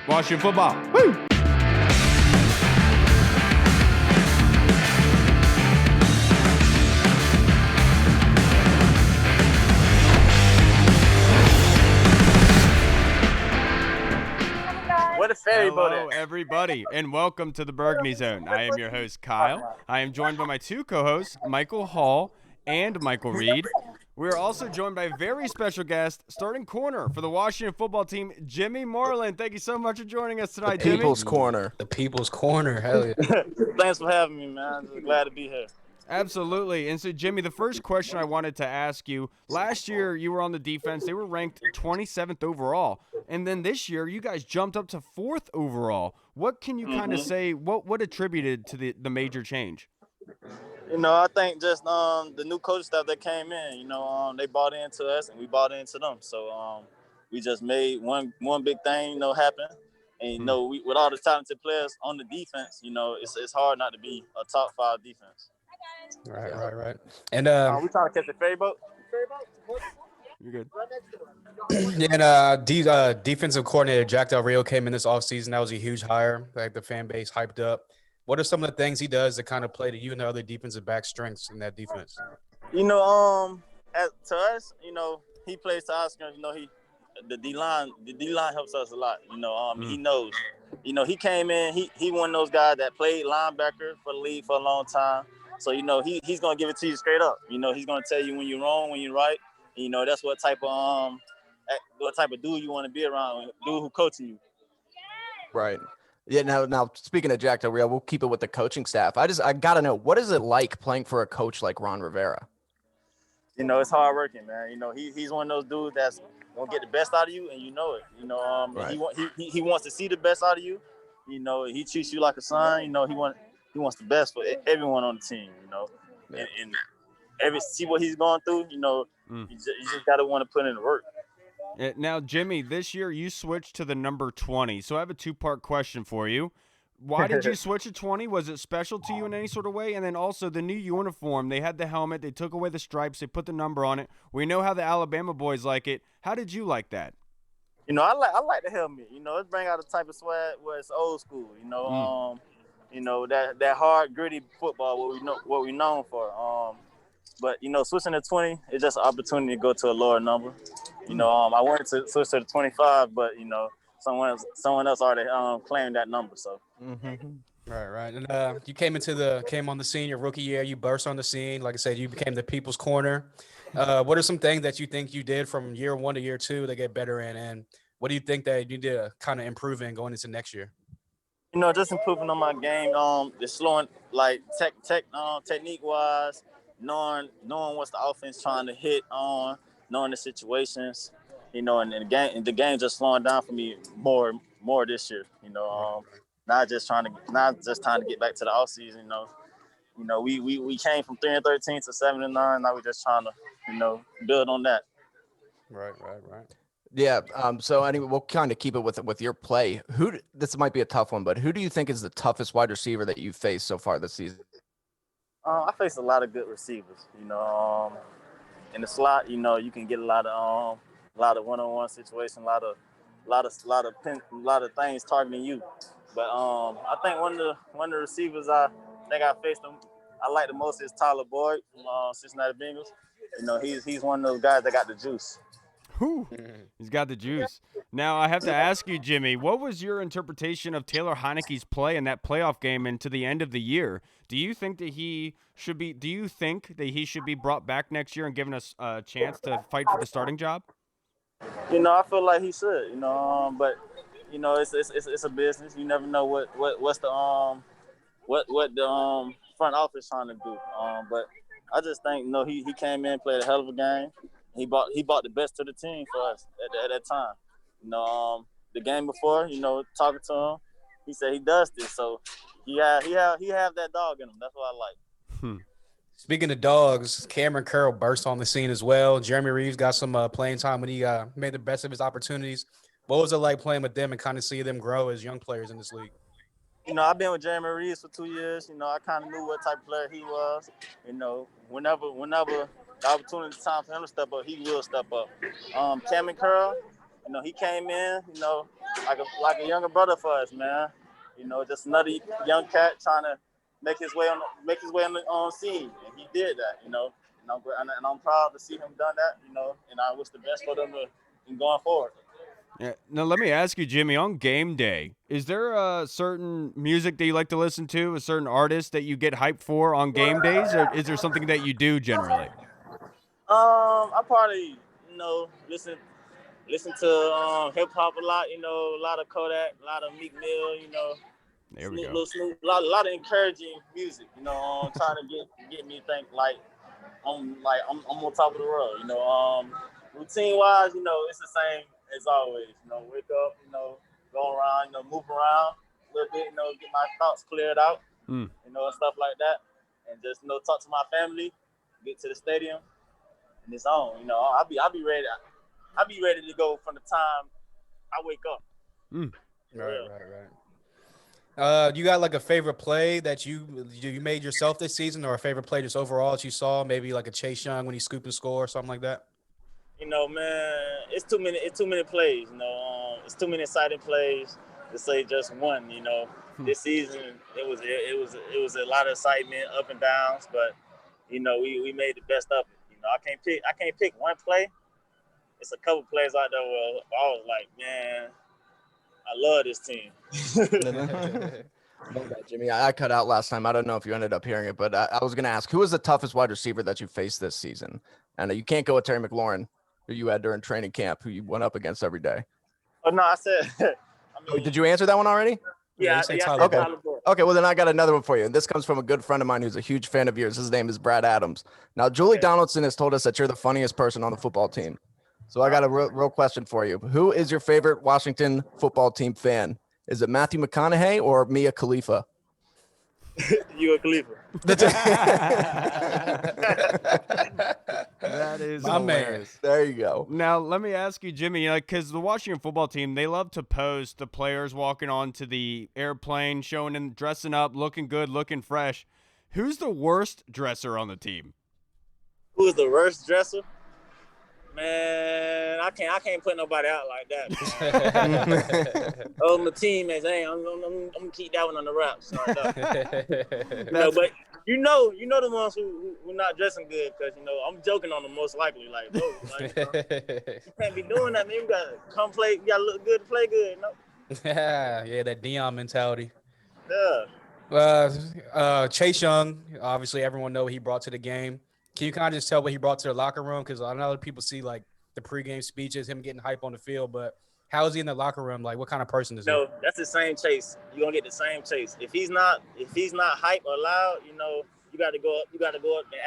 Washington football. Woo! What a ferry boat Hello, everybody, and welcome to the Burgundy Zone. I am your host, Kyle. I am joined by my two co-hosts, Michael Hall and Michael Reed. We are also joined by a very special guest, starting corner for the Washington football team, Jimmy Moreland. Thank you so much for joining us tonight, Jimmy. People's Corner. The People's Corner. Hell yeah. Thanks for having me, man. Just glad to be here. Absolutely. And so, Jimmy, the first question I wanted to ask you, last year you were on the defense. They were ranked 27th overall. And then this year you guys jumped up to 4th overall. What can you kind of say, what attributed to the major change? You know, I think just the new coaching staff that came in, you know, they bought into us and we bought into them. So we just made one big thing, you know, happen. And, you know, with all the talented players on the defense, you know, it's hard not to be a top 5 defense. Right. And we trying to catch the ferry boat? You're good. And defensive coordinator Jack Del Rio came in this offseason. That was a huge hire. Like the fan base hyped up. What are some of the things he does to kind of play to you and the other defensive back strengths in that defense? You know, to us, you know, he plays to our strengths. You know, the D line helps us a lot. You know, he knows. You know, he came in. He one of those guys that played linebacker for the league for a long time. So, you know, he's gonna give it to you straight up. You know, he's gonna tell you when you're wrong, when you're right. And, you know, that's what type of dude you want to be around, dude who coaching you. Right. Yeah. Now speaking of Jack Del Rio, we'll keep it with the coaching staff. I gotta know, what is it like playing for a coach like Ron Rivera? You know, it's hard working, man. You know, he's one of those dudes that's gonna get the best out of you, and you know it. You know, right. he wants to see the best out of you. You know, he treats you like a son. You know, he wants the best for everyone on the team. You know, yeah. and see what he's going through. You know, you just gotta want to put in the work. Now, Jimmy, this year you switched to the number 20. So I have a 2-part question for you. Why did you switch to 20? Was it special to you in any sort of way? And then also the new uniform, they had the helmet, they took away the stripes, they put the number on it. We know how the Alabama boys like it. How did you like that? You know, I like the helmet. You know, it bring out a type of swag where it's old school. You know, you know that hard, gritty football what we known for. But you know, switching to 20 is just an opportunity to go to a lower number. You know, I wanted to switch to the 25, but you know, someone else already claimed that number. So. Right. And you came on the scene your rookie year. You burst on the scene. Like I said, you became the People's Corner. What are some things that you think you did from year 1 to year 2 to get better in? And what do you think that you did kind of improve in going into next year? You know, just improving on my game. The slowing, like technique wise, knowing what's the offense trying to hit on, knowing the situations. You know, and the game just slowing down for me more this year. You know, not just trying to get back to the off season. You know, we came from 3-13 to 7-9. Now we're just trying to, you know, build on that. Right. Yeah. So anyway, we'll kind of keep it with your play. This might be a tough one, but who do you think is the toughest wide receiver that you've faced so far this season? I faced a lot of good receivers. You know, in the slot, you know, you can get a lot of one-on-one situation, a lot of things targeting you. But I think one of the receivers I faced him I like the most is Tyler Boyd from Cincinnati Bengals. You know, he's one of those guys that got the juice. Whew. He's got the juice. Now, I have to ask you, Jimmy, what was your interpretation of Taylor Heinicke's play in that playoff game and to the end of the year? Do you think that he should be brought back next year and given us a chance to fight for the starting job? You know, I feel like he should. You know, but you know, it's a business. You never know what's the front office trying to do. But I just think, you know, he came in, played a hell of a game. He brought the best to the team for us at that time. You know, the game before, you know, talking to him, he said he does this. So he have that dog in him. That's what I like. Speaking of dogs, Cameron Curl burst on the scene as well. Jeremy Reeves got some playing time when he made the best of his opportunities. What was it like playing with them and kind of see them grow as young players in this league? You know, I've been with Jeremy Reeves for 2 years. You know, I kind of knew what type of player he was. You know, whenever the opportunity time for him to step up, he will step up. Cameron Curl, you know, he came in, you know, like a younger brother for us, man. You know, just another young cat trying to make his way on the scene, and he did that. You know, and I'm proud to see him done that. You know, and I wish the best for them in going forward. Yeah. Now, let me ask you, Jimmy, on game day, is there a certain music that you like to listen to, a certain artist that you get hyped for on game days, or is there something that you do generally? I probably listen to hip hop a lot. You know, a lot of Kodak, a lot of Meek Mill. You know, There we Snoop, go. Lil Snoop, a lot of encouraging music. You know, trying to get me to think like I'm on top of the world. You know, routine wise, you know, it's the same as always. You know, wake up, you know, go around, you know, move around a little bit, you know, get my thoughts cleared out, Mm. you know, and stuff like that, and just talk to my family, get to the stadium, and it's on. You know, I'll be ready. I'll be ready to go from the time I wake up. Mm. Right. You got like a favorite play that you made yourself this season, or a favorite play just overall that you saw? Maybe like a Chase Young when he scooped and score or something like that. You know, man, it's too many plays. You know, it's too many exciting plays to say just one. You know, this season it was a lot of excitement, up and downs, but you know, we made the best of it. You know, I can't pick one play. It's a couple plays out there where I was like, man, I love this team. My bad, Jimmy. I cut out last time. I don't know if you ended up hearing it, but I was going to ask, who was the toughest wide receiver that you faced this season? And you can't go with Terry McLaurin, who you had during training camp, who you went up against every day. Oh no, I said. Did you answer that one already? Yeah, you said I Tyler said Boyd. Tyler Boyd. Okay, well then I got another one for you. And this comes from a good friend of mine who's a huge fan of yours. His name is Brad Adams. Now, Julie Donaldson has told us that you're the funniest person on the football team. So I got a real question for you. Who is your favorite Washington football team fan? Is it Matthew McConaughey or Mia Khalifa? You a Khalifa. That is My man. hilarious. There you go. Now, let me ask you, Jimmy, because the Washington football team, they love to post the players walking onto the airplane, showing them dressing up, looking good, looking fresh. Who's the worst dresser on the team? Who is the worst dresser? Man, I can't put nobody out like that. Oh, my teammates, hey, I'm gonna keep that one on the wraps. But you know the ones who not dressing good, because you know I'm joking on them most likely. Like, oh, you can't be doing that, man. You gotta come play. You gotta look good to play good. No. Yeah, that Dion mentality. Yeah. Chase Young, obviously everyone know what he brought to the game. Can you kind of just tell what he brought to the locker room? Because I know people see like the pregame speeches, him getting hype on the field, but how is he in the locker room? Like, what kind of person is he? No, that's the same Chase. You're gonna get the same Chase. If he's not hype or loud, you know, you gotta go up and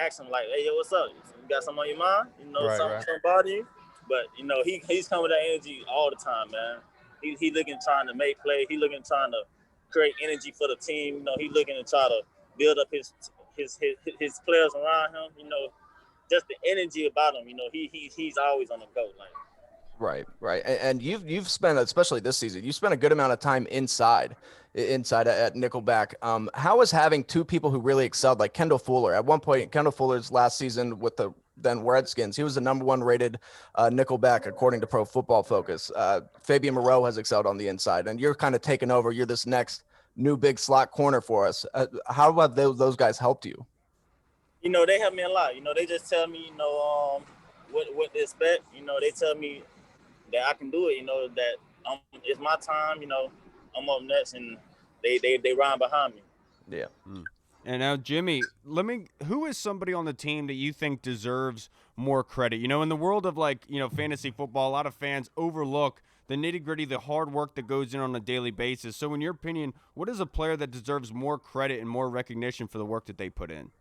ask him like, hey, yo, what's up? You got something on your mind? You know, something bother you? But you know, he's coming with that energy all the time, man. He looking trying to make play. He looking trying to create energy for the team. You know, he looking to try to build up his players around him. You know, just the energy about him. You know, he's always on the go. Like, Right. And you've spent, especially this season, you spent a good amount of time inside at Nickelback. How is having two people who really excelled, like Kendall Fuller? At one point, Kendall Fuller's last season with the then Redskins, he was the #1 rated Nickelback according to Pro Football Focus. Fabian Moreau has excelled on the inside, and you're kind of taking over. You're this next new big slot corner for us. How have those guys helped you? You know, they help me a lot. You know, they just tell me, you know, what to expect. You know, they tell me that I can do it. You know, that it's my time. You know, I'm up next, and they ride behind me. Yeah. And now, Jimmy, who is somebody on the team that you think deserves more credit? You know, in the world of fantasy football, a lot of fans overlook the nitty-gritty, the hard work that goes in on a daily basis. So in your opinion, what is a player that deserves more credit and more recognition for the work that they put in?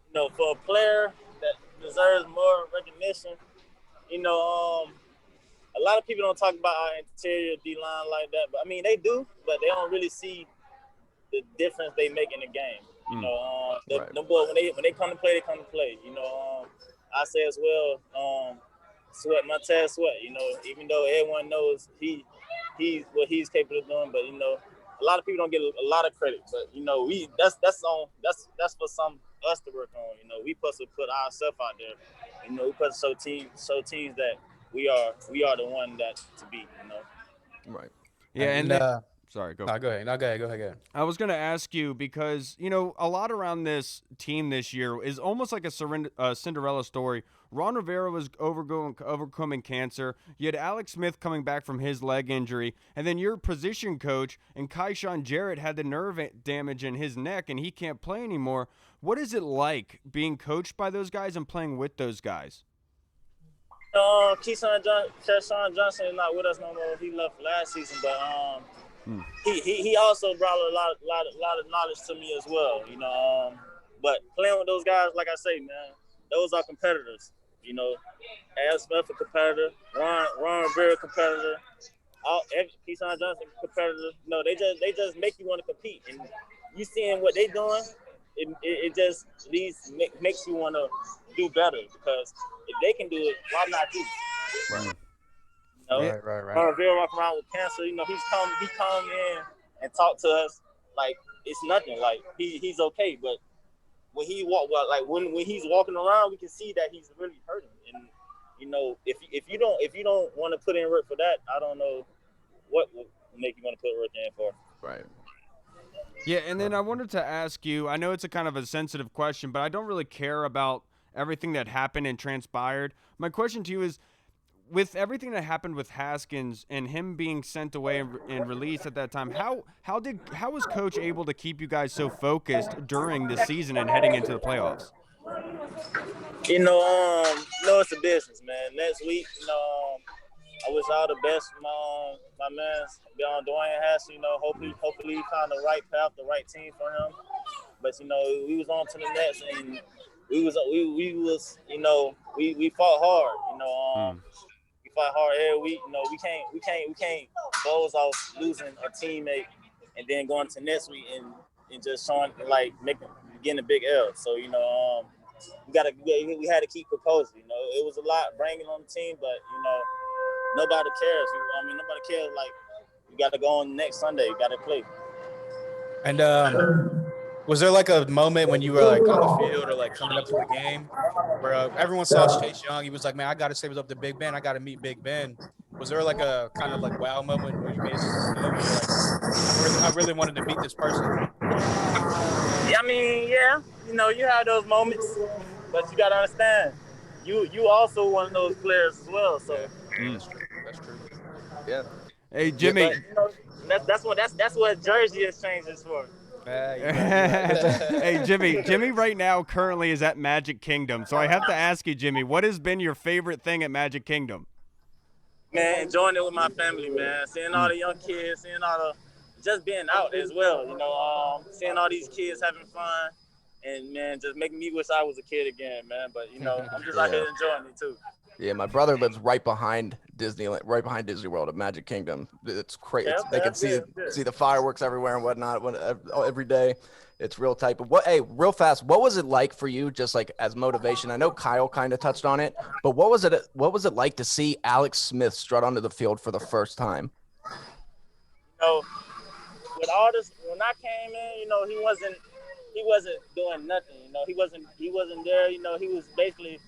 You know, for a player that deserves more recognition, you know, a lot of people don't talk about our interior D-line like that, but I mean, they do, but they don't really see the difference they make in the game. You know, the boys, when they come to play, they come to play. You know, I say as well, Montez Sweat. You know, even though everyone knows he's what he's capable of doing, but you know, a lot of people don't get a lot of credit. But you know, that's for some us to work on. You know, we supposed to put ourselves out there. You know, we supposed to show teams that we are the one that to beat. You know. Right. Yeah, and then, sorry, go. No, go ahead. No, go ahead. Go ahead. I was going to ask you because, a lot around this team this year is almost like a Cinderella story. Ron Rivera was overcoming cancer. You had Alex Smith coming back from his leg injury. And then your position coach and Kaishan Jarrett had the nerve damage in his neck, and he can't play anymore. What is it like being coached by those guys and playing with those guys? Keyshawn Johnson is not with us no more. He left last season, but he also brought a lot of knowledge to me as well. But playing with those guys, like I say, man, those are competitors. Al Smith a competitor, Ron Rivera competitor, Keyshawn Johnson competitor. They just make you want to compete, and you seeing what they doing, it just makes you want to do better, because if they can do it, why not you? Right. Right. Ron Rivera walk around with cancer. He come in and talk to us like it's nothing. Like he's okay, but when he when he's walking around, we can see that he's really hurting. And if you don't want to put in work for that, I don't know what would make you want to put work in for. Right. Yeah, and then I wanted to ask you, I know it's a kind of a sensitive question, but I don't really care about everything that happened and transpired. My question to you is, with everything that happened with Haskins and him being sent away and released at that time, how was Coach able to keep you guys so focused during the season and heading into the playoffs? It's a business, man. Next week, I wish all the best for my man, Dwayne Haskins. Hopefully he found the right path, the right team for him. But we was on to the Nets, and we fought hard. We fought hard every week. We can't close off losing a teammate and then going to next week and just showing getting a big L. So we had to keep composed. It was a lot bringing on the team, but nobody cares. Nobody cares. Like, you got to go on next Sunday. You got to play. And was there like a moment when you were like on the field or like coming up to a game where everyone saw Chase Young? He was like, man, I got to say what's up to Big Ben. I got to meet Big Ben. Was there like a kind of like wow moment where you made I really wanted to meet this person? Yeah, you have those moments, but you got to understand, you also one of those players as well. So That's true. Yeah. Hey, Jimmy. But, that's what jersey exchange is for. Hey, Jimmy right now currently is at Magic Kingdom. So I have to ask you, Jimmy, what has been your favorite thing at Magic Kingdom? Man, enjoying it with my family, man. Seeing all the young kids, just being out as well, seeing all these kids having fun, and, man, just making me wish I was a kid again, man. But, I'm just out here enjoying it, too. Yeah, my brother lives right behind Disneyland, right behind Disney World at Magic Kingdom. It's crazy. They can see the fireworks everywhere and whatnot every day. It's real tight. But real fast, what was it like for you, just like as motivation? I know Kyle kind of touched on it, but what was it like to see Alex Smith strut onto the field for the first time? With all this, when I came in, he wasn't doing nothing. He wasn't there. He was basically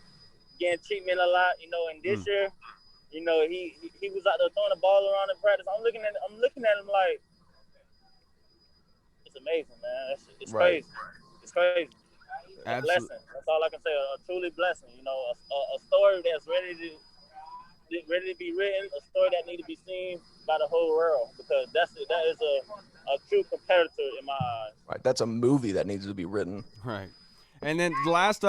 getting treatment a lot, and this year, he was out there throwing the ball around in practice. I'm looking at him like, it's amazing, man. It's Right. crazy. It's crazy. It's a Absolutely. blessing. That's all I can say. A truly blessing. A story that's ready to be written, a story that needs to be seen by the whole world, because that is a true competitor in my eyes. Right. That's a movie that needs to be written. Right. And then last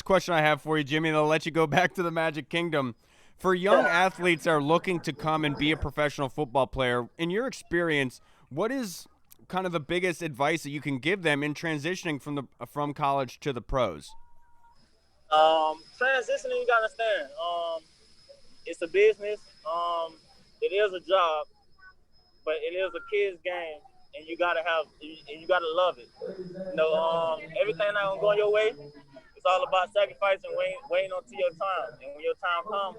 question I have for you, Jimmy, and I'll let you go back to the Magic Kingdom. For young athletes that are looking to come and be a professional football player, in your experience, what is kind of the biggest advice that you can give them in transitioning from college to the pros? Transitioning, you gotta understand. It's a business. It is a job, but it is a kid's game. And you gotta love it. Everything not gonna go your way. It's all about sacrifice and waiting until your time. And when your time comes,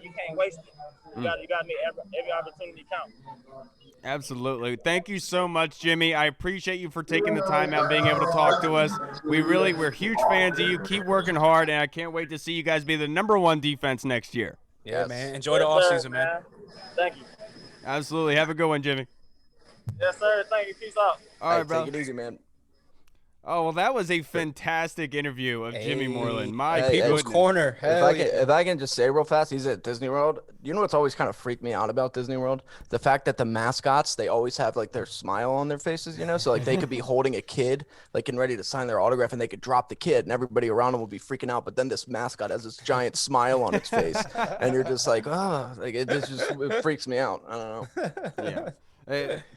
you can't waste it. You gotta make every opportunity count. Absolutely. Thank you so much, Jimmy. I appreciate you for taking the time out and being able to talk to us. We're huge fans of you. Keep working hard, and I can't wait to see you guys be the #1 defense next year. Yeah, man. Enjoy the offseason, man. Thank you. Absolutely. Have a good one, Jimmy. Yes, sir. Thank you. Peace out. All right, Hey, bro. take it easy, man. Oh, well, that was a fantastic interview of Jimmy Moreland. My Hey, People's goodness. Corner. Hell yeah. If I can just say real fast, he's at Disney World. You know what's always kind of freaked me out about Disney World? The fact that the mascots, they always have like their smile on their faces, you know? So like they could be holding a kid, like getting ready to sign their autograph, and they could drop the kid and everybody around them will be freaking out. But then this mascot has this giant smile on its face. And you're just like, oh, like it freaks me out. I don't know. Yeah.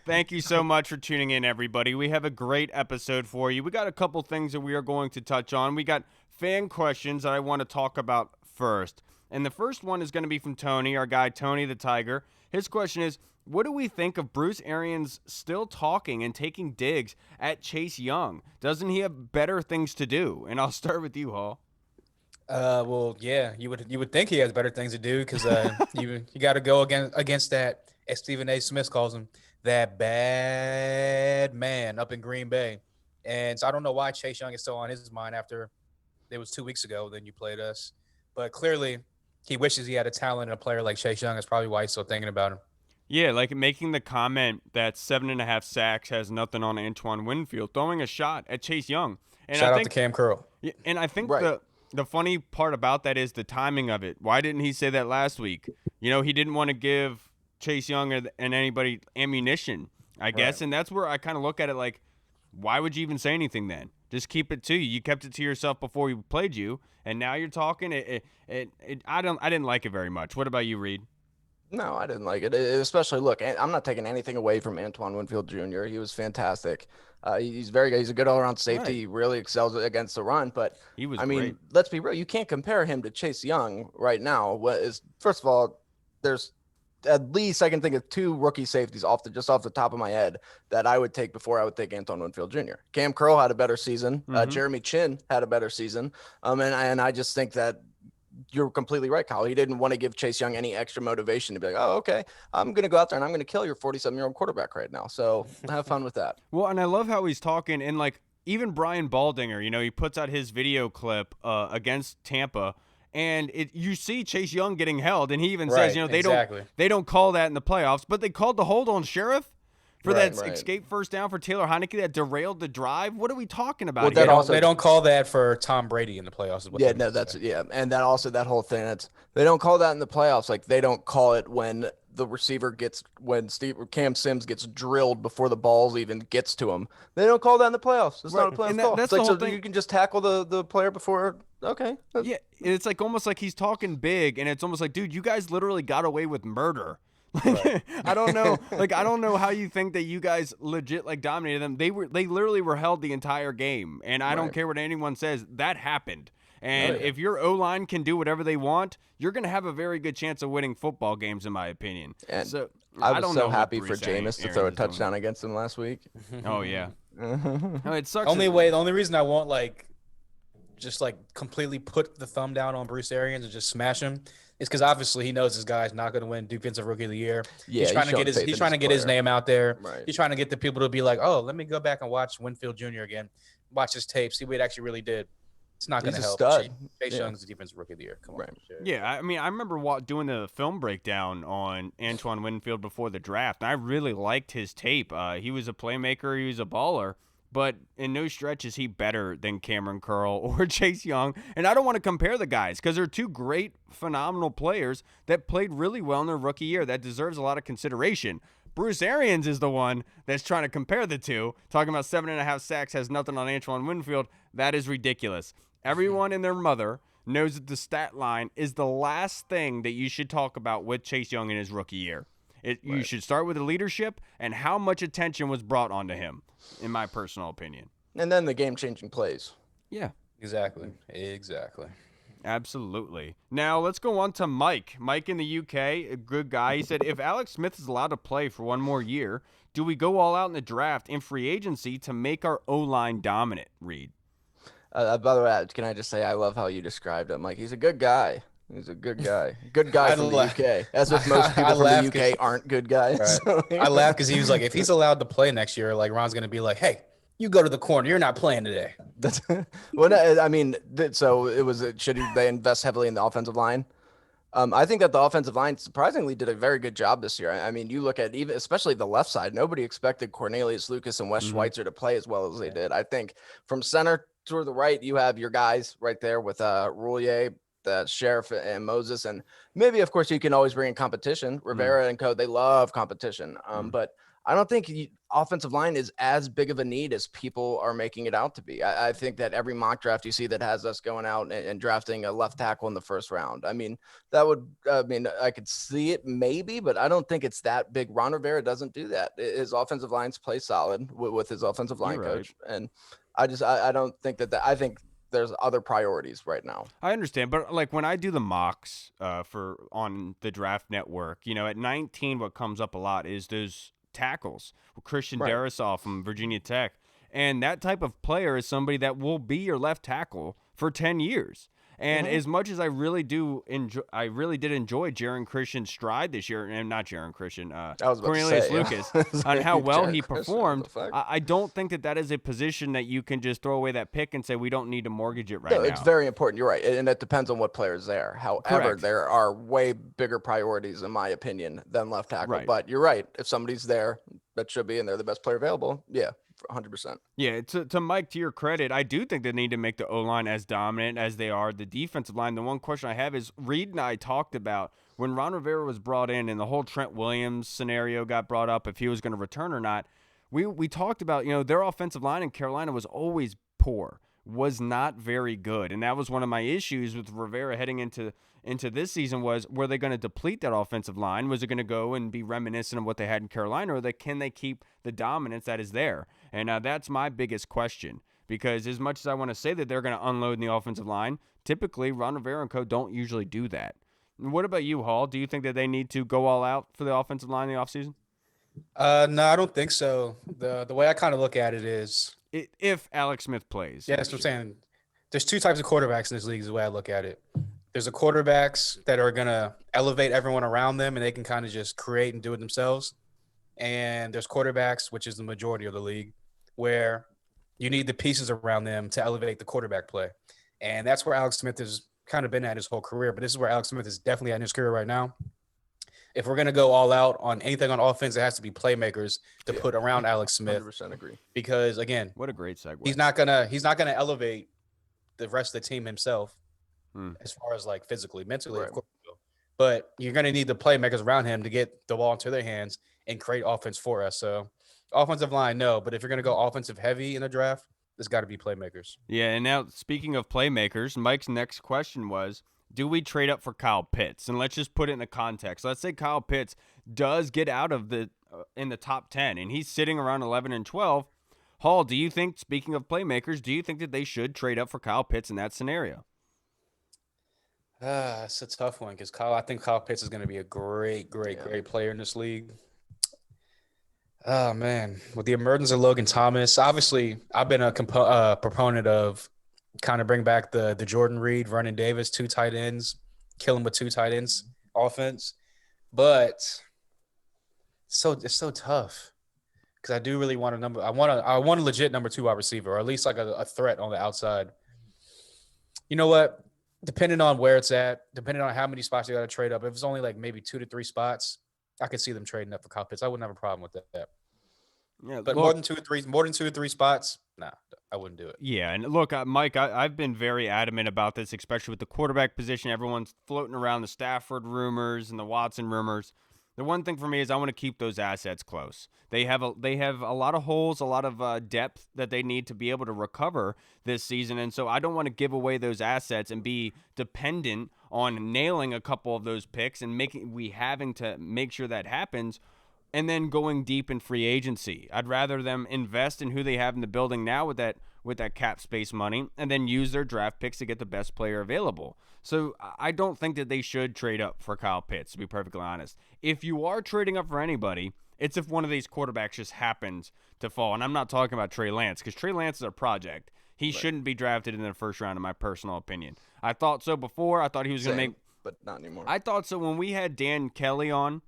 Thank you so much for tuning in, everybody. We have a great episode for you. We got a couple things that we are going to touch on. We got fan questions that I want to talk about first. And the first one is going to be from Tony, our guy Tony the Tiger. His question is, what do we think of Bruce Arians still talking and taking digs at Chase Young? Doesn't he have better things to do? And I'll start with you, Hall. Well, yeah, you would think he has better things to do because you got to go against that, as Stephen A. Smith calls him, that bad man up in Green Bay. And so I don't know why Chase Young is still on his mind after it was 2 weeks ago. Then you played us, but clearly he wishes he had a talent and a player like Chase Young. That's probably why he's still thinking about him. Yeah, like making the comment that 7.5 sacks has nothing on Antoine Winfield, throwing a shot at Chase Young. And Shout out to Cam Curl. Yeah, and I think Right. the funny part about that is the timing of it. Why didn't he say that last week? You know, he didn't want to give Chase Young and anybody ammunition, I guess. Right. And that's where I kind of look at it like, why would you even say anything then? Just keep it to you. You kept it to yourself before we played you, and now you're talking. I didn't like it very much. What about you, Reed? No, I didn't like it. Especially, look, I'm not taking anything away from Antoine Winfield Jr. He was fantastic. He's very good. He's a good all-around safety. Right. He really excels against the run. But He was I mean, great. let's be real. You can't compare him to Chase Young right now. First of all, there's at least I can think of 2 rookie safeties off the top of my head that I would take before I would take Antoine Winfield Jr. Cam Curl had a better season. Jeremy Chin had a better season. And I just think that you're completely right, Kyle. He didn't want to give Chase Young any extra motivation to be like, oh, okay, I'm going to go out there and I'm going to kill your 47-year-old quarterback right now. So have fun with that. Well, and I love how he's talking, and like even Brian Baldinger, you know, he puts out his video clip against Tampa, and you see Chase Young getting held, and he even says, you know, they don't call that in the playoffs, but they called the hold on Sheriff for that escape first down for Taylor Heinicke that derailed the drive. What are we talking about? Well, here? They don't call that for Tom Brady in the playoffs. Is what Yeah, they no, mean to that's say. and that whole thing. They don't call that in the playoffs. Like they don't call it when the receiver Cam Sims gets drilled before the balls even gets to him. They don't call that in the playoffs. It's not a playoff And call. that's It's the like whole so thing. you can just tackle the player before. Okay. Yeah, it's like almost like he's talking big, and it's almost like, dude, you guys literally got away with murder. Like, I don't know. Like, I don't know how you think that you guys legit like dominated them. They literally were held the entire game, and I don't care what anyone says. That happened. And if your O-line can do whatever they want, you're going to have a very good chance of winning football games, in my opinion. And so I don't was know so what happy for Bruce Jameis to Arians throw a is doing. touchdown against him last week. Oh yeah. No, it sucks. The only reason I won't just completely put the thumb down on Bruce Arians and just smash him is because obviously he knows this guy's not going to win Defensive Rookie of the Year. Yeah, he's trying to showing get faith in his player. name out there. Right. He's trying to get the people to be like, oh, let me go back and watch Winfield Jr. again, watch his tape, see what he actually really did. It's not going to He's a help. stud. Chase Yeah. Young's the Defensive Rookie of the Year. Come on. Right. Yeah, I mean, I remember doing the film breakdown on Antoine Winfield before the draft, and I really liked his tape. He was a playmaker, he was a baller, but in no stretch is he better than Cameron Curl or Chase Young. And I don't want to compare the guys because they're 2 great, phenomenal players that played really well in their rookie year. That deserves a lot of consideration. Bruce Arians is the one that's trying to compare the 2, talking about 7.5 sacks has nothing on Antoine Winfield. That is ridiculous. Everyone and their mother knows that the stat line is the last thing that you should talk about with Chase Young in his rookie year. You should start with the leadership and how much attention was brought onto him, in my personal opinion. And then the game-changing plays. Yeah. Exactly. Absolutely. Now, let's go on to Mike. Mike in the UK, a good guy. He said, if Alex Smith is allowed to play for one more year, do we go all out in the draft and free agency to make our O-line dominant, Reed? By the way, can I just say I love how you described him. Like he's a good guy. He's a good guy. Good guy from the UK. As if most people from the UK aren't good guys. Right. I laugh because he was like, if he's allowed to play next year, like Ron's going to be like, hey, you go to the corner. You're not playing today. Well, no, I mean, so it was. Should they invest heavily in the offensive line? I think that the offensive line surprisingly did a very good job this year. I mean, you look at even especially the left side. Nobody expected Cornelius Lucas and Wes Schweitzer to play as well as they did. I think from center to the right, you have your guys right there with Roulier, the Sheriff, and Moses, and maybe of course you can always bring in competition. Rivera and Co. They love competition, but I don't think offensive line is as big of a need as people are making it out to be. I think that every mock draft you see that has us going out and drafting a left tackle in the first round. I mean, I could see it maybe, but I don't think it's that big. Ron Rivera doesn't do that. His offensive lines play solid with his offensive line coach. And I don't think I think there's other priorities right now. I understand, but like when I do the mocks on the Draft Network, at 19, what comes up a lot is those tackles. Christian Darrisaw from Virginia Tech, and that type of player is somebody that will be your left tackle for 10 years. And as much as I really did enjoy Jaron Christian's stride this year, and not Jaron Christian, Cornelius Lucas, on how well he performed. I don't think that is a position that you can just throw away that pick and say we don't need to mortgage it now. It's very important. You're right, and it depends on what player's there. However, there are way bigger priorities, in my opinion, than left tackle. Right. But you're right. If somebody's there that should be, and they're the best player available, yeah. 100%. Yeah, to Mike, to your credit, I do think they need to make the O-line as dominant as they are the defensive line. The one question I have is Reed and I talked about when Ron Rivera was brought in and the whole Trent Williams scenario got brought up, if he was going to return or not. We talked about, their offensive line in Carolina was always poor, was not very good. And that was one of my issues with Rivera heading into this season was, were they going to deplete that offensive line? Was it going to go and be reminiscent of what they had in Carolina, or can they keep the dominance that is there? And that's my biggest question, because as much as I want to say that they're going to unload in the offensive line, typically Ron Rivera and co. don't usually do that. What about you, Hall? Do you think that they need to go all out for the offensive line in the offseason? No, I don't think so. The way I kind of look at it is if Alex Smith plays. Yeah, that's what I'm saying. There's two types of quarterbacks in this league is the way I look at it. There's the quarterbacks that are going to elevate everyone around them and they can kind of just create and do it themselves. And there's quarterbacks, which is the majority of the league, where you need the pieces around them to elevate the quarterback play. And that's where Alex Smith has kind of been at his whole career. But this is where Alex Smith is definitely at in his career right now. If we're going to go all out on anything on offense, it has to be playmakers to put around Alex Smith. 100% agree. Because, again, what a great segue. He's not gonna elevate the rest of the team himself as far as like physically, mentally, of course. But you're going to need the playmakers around him to get the ball into their hands and create offense for us. So offensive line, no. But if you're going to go offensive heavy in the draft, there's got to be playmakers. Yeah, and now speaking of playmakers, Mike's next question was, do we trade up for Kyle Pitts? And let's just put it in a context. Let's say Kyle Pitts does get out of in the top 10, and he's sitting around 11 and 12. Hall, do you think, speaking of playmakers, do you think that they should trade up for Kyle Pitts in that scenario? It's a tough one because I think Kyle Pitts is going to be a great player in this league. Oh, man. With the emergence of Logan Thomas, obviously I've been a proponent of kind of bring back the Jordan Reed, Vernon Davis, 2 tight ends, kill him with 2 tight ends offense. But it's so tough because I do really want I want a legit number 2 wide receiver, or at least like a threat on the outside. You know what? Depending on where it's at, depending on how many spots you got to trade up, if it's only like maybe 2 to 3 spots, I could see them trading up for Kyle Pitts. I wouldn't have a problem with that. Yeah, but more than 2 or 3 spots, nah, I wouldn't do it. Yeah, and look, Mike, I've been very adamant about this, especially with the quarterback position. Everyone's floating around the Stafford rumors and the Watson rumors. The one thing for me is I want to keep those assets close. They have a lot of holes, a lot of depth that they need to be able to recover this season, and so I don't want to give away those assets and be dependent on nailing a couple of those picks and having to make sure that happens, and then going deep in free agency. I'd rather them invest in who they have in the building now with that cap space money, and then use their draft picks to get the best player available. So I don't think that they should trade up for Kyle Pitts, to be perfectly honest. If you are trading up for anybody, it's if one of these quarterbacks just happens to fall. And I'm not talking about Trey Lance, because Trey Lance is a project. He shouldn't be drafted in the first round, in my personal opinion. I thought so before. I thought he was going to make – but not anymore. I thought so when we had Dan Kelly on,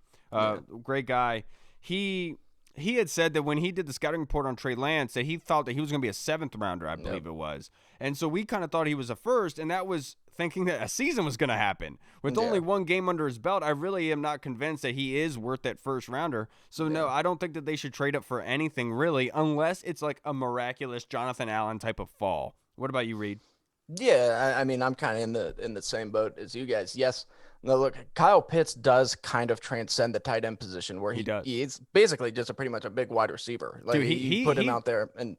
great guy. He had said that when he did the scouting report on Trey Lance, that he thought that he was going to be a 7th rounder, I believe it was. And so we kind of thought he was a first, and that was thinking that a season was going to happen. With only one game under his belt, I really am not convinced that he is worth that first rounder. So, no, I don't think that they should trade up for anything, really, unless it's like a miraculous Jonathan Allen type of fall. What about you, Reed? Yeah, I mean, I'm kind of in the same boat as you guys. Yes. No, look, Kyle Pitts does kind of transcend the tight end position where He does. he's basically just pretty much a big wide receiver. Like, Dude, he put him out there and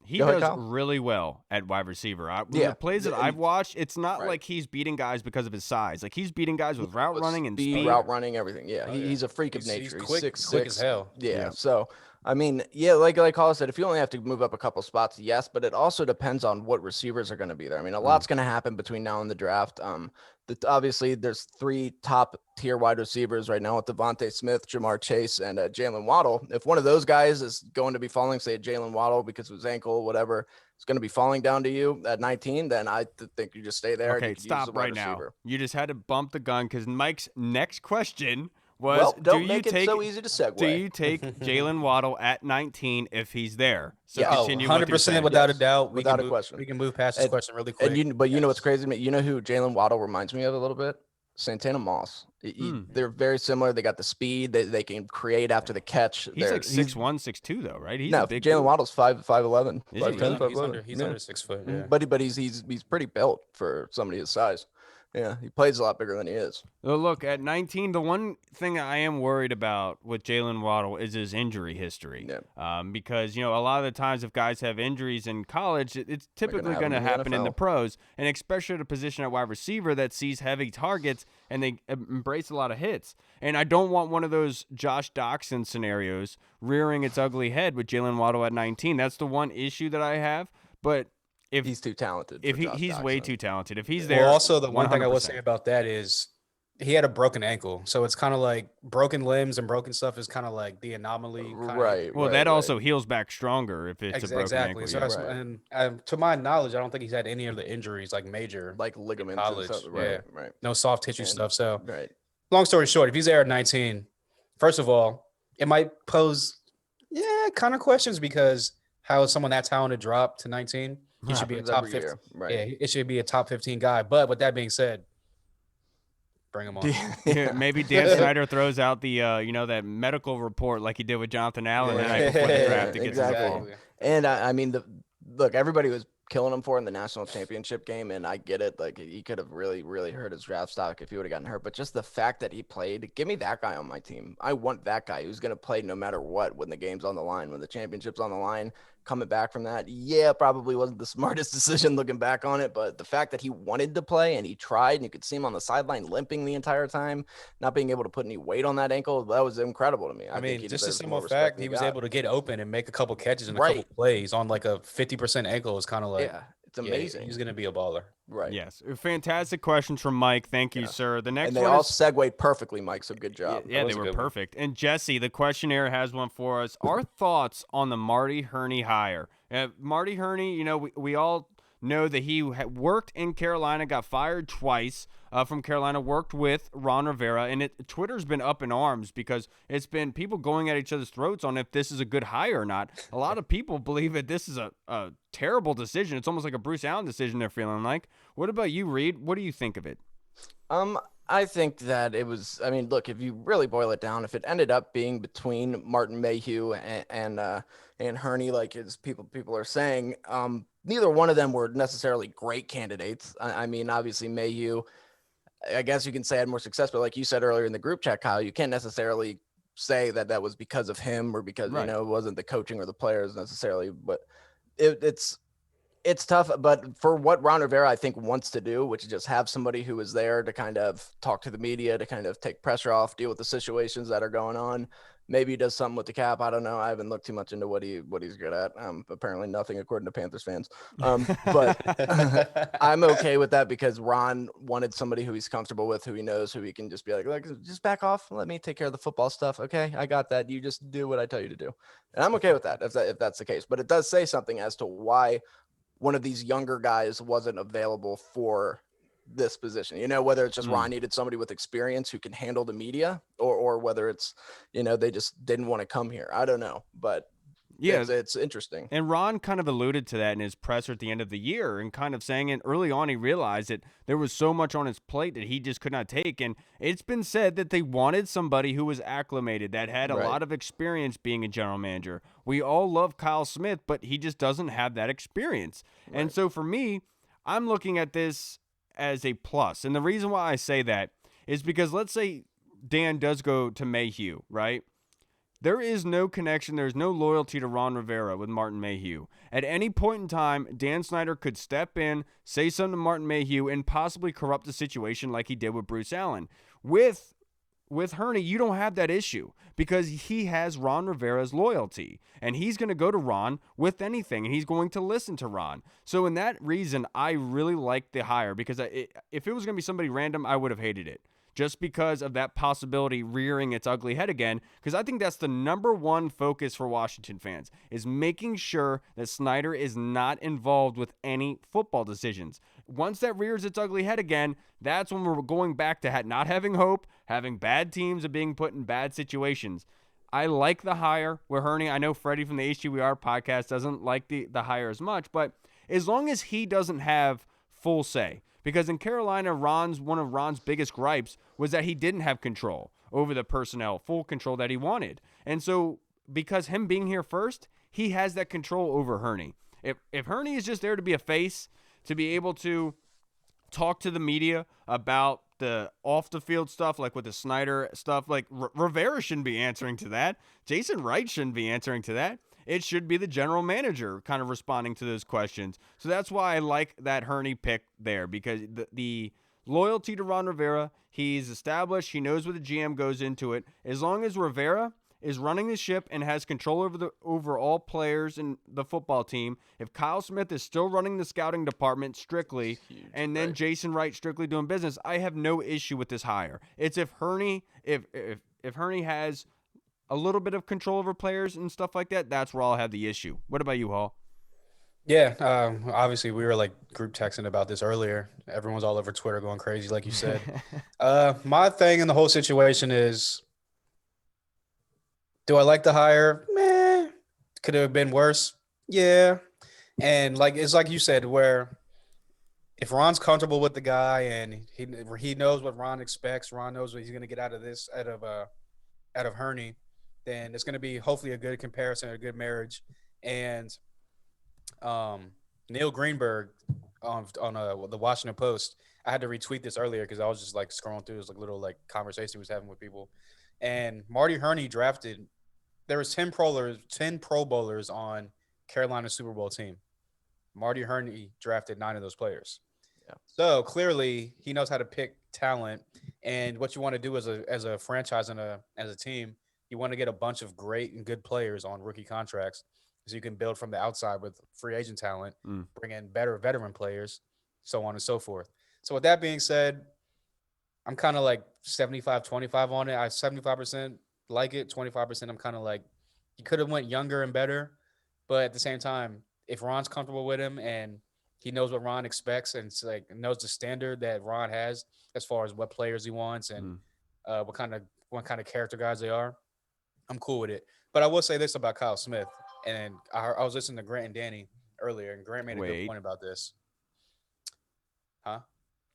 he Go ahead, does Kyle. really well at wide receiver. Yeah. The plays that I've watched, it's not Right. like he's beating guys because of his size. Like, he's beating guys with route running and speed. route running, everything. Yeah, Oh, yeah. he's a freak of He's nature. He's quick, 6'6". quick as hell. Yeah. So, I mean, yeah, like Carl said, if you only have to move up a couple spots, yes, but it also depends on what receivers are going to be there. I mean, a lot's going to happen between now and the draft. Obviously, there's 3 top tier wide receivers right now with Devontae Smith, Jamar Chase, and Jalen Waddle. If one of those guys is going to be falling, say Jalen Waddle because of his ankle, whatever, it's going to be falling down to you at 19, then I think you just stay there. Okay, and you stop right now. You just had to bump the gun because Mike's next question was, Well, don't do make you it take, so easy to segue. Do you take Jalen Waddle at 19 if he's there? So Yeah. continue with your 100% saying. without a Yes, doubt. without a move, question. We can move past this question really quick. And you know what's crazy to me? You know who Jalen Waddle reminds me of a little bit? Santana Moss. They're very similar. They got the speed. They can create after the catch. He's like 6'1", 6'2", though, right? He's no, a big Jalen dude. Waddle's 5'11", Is he 5'10", really? 5'11". He's under 6 foot. Yeah. But he's pretty built for somebody his size. Yeah, he plays a lot bigger than he is. Well, look, at 19, the one thing I am worried about with Jalen Waddle is his injury history. Yeah. Because, a lot of the times if guys have injuries in college, it's typically going to have 'em in the happen in the NFL. pros, and especially at a position at wide receiver that sees heavy targets and they embrace a lot of hits. And I don't want one of those Josh Doxson scenarios rearing its ugly head with Jalen Waddle at 19. That's the one issue that I have. But if He's too talented. if for Josh he's way Doxson. too talented, if he's there, Well, also the one thing I will 100%. say about that is he had a broken ankle, so it's kind of like broken limbs and broken stuff is kind of like the anomaly. Kinda. Right. Well, right, that right. also heals back stronger if it's a broken Exactly. ankle. So yeah. that's, Right. and to my knowledge, I don't think he's had any of the injuries like major, like ligaments college, and stuff. yeah. Right. Right. no soft tissue And- stuff. So Right. long story short, if he's there at 19, first of all, it might pose kind of questions because how is someone that talented drop to 19? He should be a Happens top every 15. year. Right. Yeah, it should be a top 15 guy. But with that being said, bring him on. Yeah, maybe Dan Snyder throws out the that medical report like he did with Jonathan Allen the Yeah. night before the draft to get Exactly. him involved. And I mean, look, everybody was killing him for in the national championship game, and I get it. Like, he could have really, really hurt his draft stock if he would have gotten hurt. But just the fact that he played, give me that guy on my team. I want that guy who's going to play no matter what when the game's on the line, when the championship's on the line. Coming back from that, probably wasn't the smartest decision looking back on it. But the fact that he wanted to play and he tried, and you could see him on the sideline limping the entire time, not being able to put any weight on that ankle, that was incredible to me. I think mean, he just a deserves simple more respect fact, than he was got. able to get open and make a couple catches and a Right. couple plays on like a 50% ankle is kind of like, Yeah, it's amazing. he's going to be a baller. Right. Yes, fantastic questions from Mike. Thank you, sir. The next And they one all is segued perfectly, Mike. So good job. yeah, That they was a were good one. perfect. And Jesse, the questionnaire has one for us. Our thoughts on the Marty Herney hire. Marty Herney, we all know that he had worked in Carolina, got fired twice from Carolina, worked with Ron Rivera, and Twitter's been up in arms because it's been people going at each other's throats on if this is a good hire or not. A lot of people believe that this is a terrible decision. It's almost like a Bruce Allen decision they're feeling like. What about you, Reed? What do you think of it? I think that it was. I mean, look, if you really boil it down, if it ended up being between Martin Mayhew and Herney, like as people are saying, neither one of them were necessarily great candidates. I mean, obviously Mayhew, I guess you can say had more success, but like you said earlier in the group chat, Kyle, you can't necessarily say that was because of him or because Right. it wasn't the coaching or the players necessarily, but it's tough. But for what Ron Rivera, I think, wants to do, which is just have somebody who is there to kind of talk to the media, to kind of take pressure off, deal with the situations that are going on. Maybe he does something with the cap. I don't know. I haven't looked too much into what he's good at. Apparently nothing, according to Panthers fans. But I'm okay with that because Ron wanted somebody who he's comfortable with, who he knows, who he can just be like, just back off. Let me take care of the football stuff. Okay, I got that. You just do what I tell you to do. And I'm okay with that if that's the case. But it does say something as to why one of these younger guys wasn't available for this position, whether it's just Ron needed somebody with experience who can handle the media or whether it's, they just didn't want to come here. I don't know, but Yeah, it's interesting. and Ron kind of alluded to that in his presser at the end of the year and kind of saying it early on. He realized that there was so much on his plate that he just could not take. And it's been said that they wanted somebody who was acclimated, that had a Right. lot of experience being a general manager. We all love Kyle Smith, but he just doesn't have that experience. And Right. so for me, I'm looking at this as a plus. And the reason why I say that is because let's say Dan does go to Mayhew, right? There is no connection. There's no loyalty to Ron Rivera with Martin Mayhew. At any point in time, Dan Snyder could step in, say something to Martin Mayhew, and possibly corrupt the situation like he did with Bruce Allen. With Heinicke, you don't have that issue because he has Ron Rivera's loyalty, and he's going to go to Ron with anything, and he's going to listen to Ron. So in that reason, I really like the hire because if it was going to be somebody random, I would have hated it. Just because of that possibility rearing its ugly head again, because I think that's the number one focus for Washington fans, is making sure that Snyder is not involved with any football decisions. Once that rears its ugly head again, that's when we're going back to not having hope, having bad teams, and being put in bad situations. I like the hire. We're Heinicke. I know Freddie from the HGWR podcast doesn't like the hire as much, but as long as he doesn't have full say, because in Carolina, one of Ron's biggest gripes was that he didn't have control over the personnel, full control that he wanted. And so because him being here first, he has that control over Heinicke. If Heinicke is just there to be a face, to be able to talk to the media about the off-the-field stuff, like with the Snyder stuff, like Rivera shouldn't be answering to that. Jason Wright shouldn't be answering to that. It should be the general manager kind of responding to those questions. So that's why I like that Heinicke pick there, because the loyalty to Ron Rivera, he's established. He knows what the GM goes into it. As long as Rivera is running the ship and has control over all players in the football team, if Kyle Smith is still running the scouting department strictly, and then Jason Wright strictly doing business, I have no issue with this hire. It's if Heinicke has a little bit of control over players and stuff like that, that's where I'll have the issue. What about you, Hall? Yeah, obviously we were like group texting about this earlier. Everyone's all over Twitter going crazy, like you said. My thing in the whole situation is, do I like the hire? Meh. Could it have been worse? Yeah. And like it's like you said, where if Ron's comfortable with the guy and he knows what Ron expects, Ron knows what he's going to get out of Heinicke, then it's going to be hopefully a good comparison, a good marriage. And Neil Greenberg on the Washington Post, I had to retweet this earlier because I was just like scrolling through this like little like conversation he was having with people. And Marty Heinicke drafted. There was 10 Pro Bowlers on Carolina's Super Bowl team. Marty Heinicke drafted 9 of those players. Yeah. So clearly he knows how to pick talent. And what you want to do as a franchise and as a team, you want to get a bunch of great and good players on rookie contracts so you can build from the outside with free agent talent, bring in better veteran players, so on and so forth. So with that being said, I'm kind of like 75-25 on it. I 75% like it, 25% I'm kind of like, you could have went younger and better, but at the same time, if Ron's comfortable with him and he knows what Ron expects and it's like knows the standard that Ron has as far as what players he wants and what kind of character guys they are, I'm cool with it. But I will say this about Kyle Smith, and I was listening to Grant and Danny earlier, and Grant made a good point about this. Huh?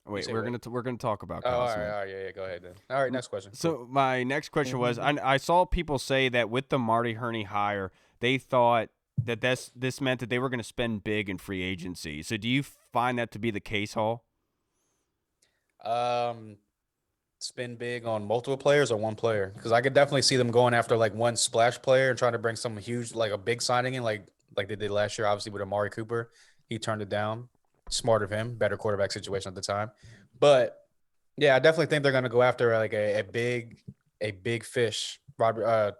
Wait, we're gonna talk about Oh, Kyle all Smith. right, yeah, go ahead then. All right, next question. So my next question was, I saw people say that with the Marty Heinicke hire, they thought that this meant that they were going to spend big in free agency. So do you find that to be the case, Hall? Spend big on multiple players or one player? Because I could definitely see them going after like one splash player and trying to bring some huge, like a big signing in, like they did last year, obviously with Amari Cooper. He turned it down. Smart of him, better quarterback situation at the time. But yeah, I definitely think they're going to go after like a big fish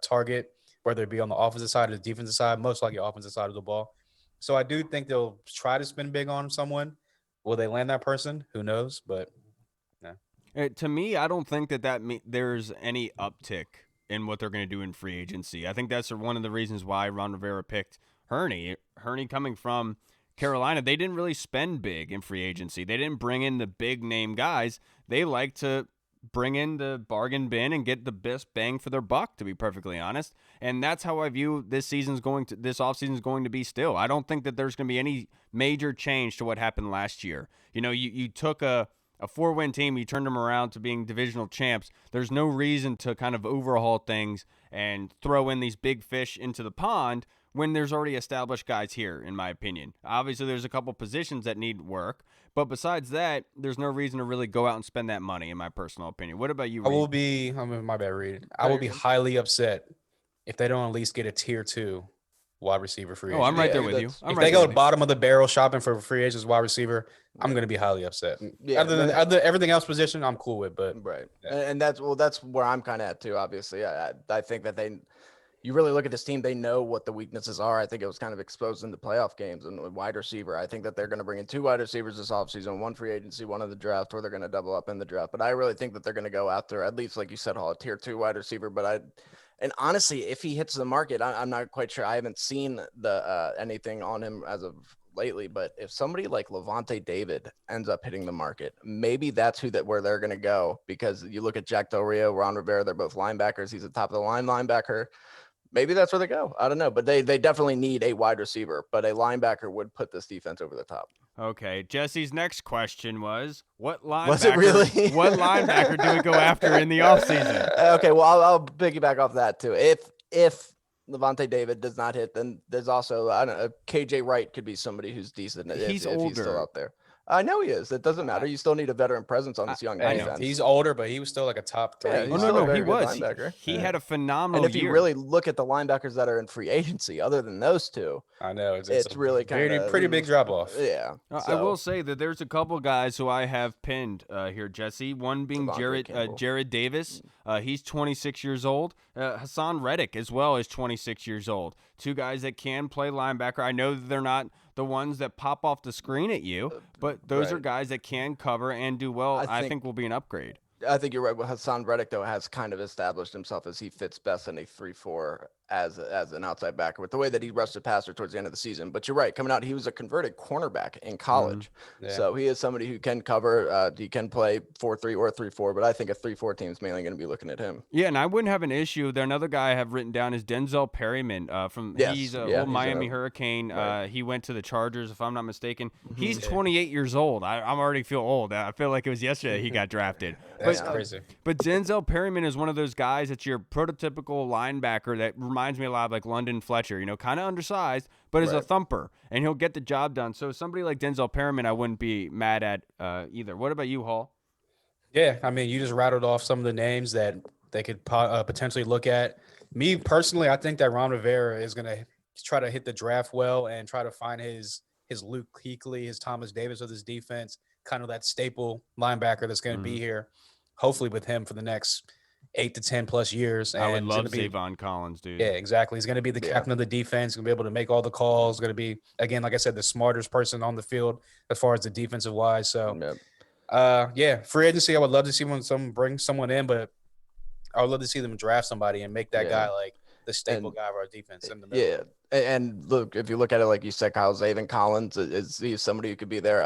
target, whether it be on the offensive side or the defensive side, most likely offensive side of the ball. So I do think they'll try to spend big on someone. Will they land that person? Who knows? But to me, I don't think that there's any uptick in what they're going to do in free agency. I think that's one of the reasons why Ron Rivera picked Heinicke. Heinicke coming from Carolina, they didn't really spend big in free agency. They didn't bring in the big name guys. They like to bring in the bargain bin and get the best bang for their buck, to be perfectly honest. And that's how I view this offseason is going to be still. I don't think that there's going to be any major change to what happened last year. You took a 4-win team, you turned them around to being divisional champs. There's no reason to kind of overhaul things and throw in these big fish into the pond when there's already established guys here, in my opinion. Obviously, there's a couple positions that need work, but besides that, there's no reason to really go out and spend that money, in my personal opinion. What about you, Reed? My bad, Reed. I will be highly upset if they don't at least get a tier 2 wide receiver free agent. Oh, I'm right there with you. If they go to bottom of the barrel shopping for a free agent wide receiver, I'm going to be highly upset. Yeah, Other than everything else position, I'm cool with. But right, and that's where I'm kind of at too. Obviously, I think that you really look at this team, they know what the weaknesses are. I think it was kind of exposed in the playoff games and wide receiver. I think that they're going to bring in 2 wide receivers this offseason, 1 free agency, 1 in the draft, or they're going to double up in the draft. But I really think that they're going to go after, at least like you said, Hall, a tier 2 wide receiver. And honestly, if he hits the market, I'm not quite sure. I haven't seen anything on him as of lately, but if somebody like Levante David ends up hitting the market, maybe that's where they're going to go, because you look at Jack Del Rio, Ron Rivera, they're both linebackers. He's a top of the line linebacker. Maybe that's where they go. I don't know, but they definitely need a wide receiver, but a linebacker would put this defense over the top. Okay, Jesse's next question was, what linebacker? Was it really? What linebacker do we go after in the offseason? Okay, well, I'll piggyback off that too. If Levante David does not hit, then there's also, I don't know, KJ Wright could be somebody who's decent. He's if older. He's still out there. I know he is. It doesn't matter. You still need a veteran presence on this young defense. He's older, but he was still like a top 3. Yeah, he was. He had a phenomenal And if you really look at the linebackers that are in free agency, other than those 2, I know it's really kind of pretty big drop off. Yeah. I will say that there's a couple guys who I have pinned here, Jesse. One being Jared Davis. He's 26 years old. Hassan Reddick as well is 26 years old. 2 guys that can play linebacker. I know that they're not the ones that pop off the screen at you, but those are guys that can cover and do well. I think will be an upgrade. I think you're right. Well, Hassan Reddick, though, has kind of established himself as he fits best in a 3-4 as an outside backer with the way that he rushed the passer towards the end of the season. But you're right. Coming out, he was a converted cornerback in college. Yeah. So he is somebody who can cover. He can play 4-3 or 3-4, but I think a 3-4 team is mainly going to be looking at him. Yeah, and I wouldn't have an issue. There another guy I have written down is Denzel Perryman. He's an old Miami Hurricane. Right. He went to the Chargers, if I'm not mistaken. He's 28 years old. I'm already feel old. I feel like it was yesterday he got drafted. That's crazy. But Denzel Perryman is one of those guys that's your prototypical linebacker that reminds me a lot of like London Fletcher, kind of undersized, but is a thumper, and he'll get the job done. So somebody like Denzel Perryman, I wouldn't be mad at either. What about you, Hall? Yeah, I mean, you just rattled off some of the names that they could potentially look at. Me personally, I think that Ron Rivera is going to try to hit the draft well and try to find his Luke Kuechly, his Thomas Davis of this defense, kind of that staple linebacker that's going to be here, hopefully with him for the next 8 to 10 plus years. And I would love Zavon Collins, dude. Yeah, exactly. He's going to be the captain of the defense. He's going to be able to make all the calls. Going to be, again, like I said, the smartest person on the field as far as the defensive wise. So, free agency, I would love to see when someone brings someone in, but I would love to see them draft somebody and make that guy like the staple guy of our defense in the middle. Yeah, and look, if you look at it like you said, Kyle, Zavon Collins he's somebody who could be there.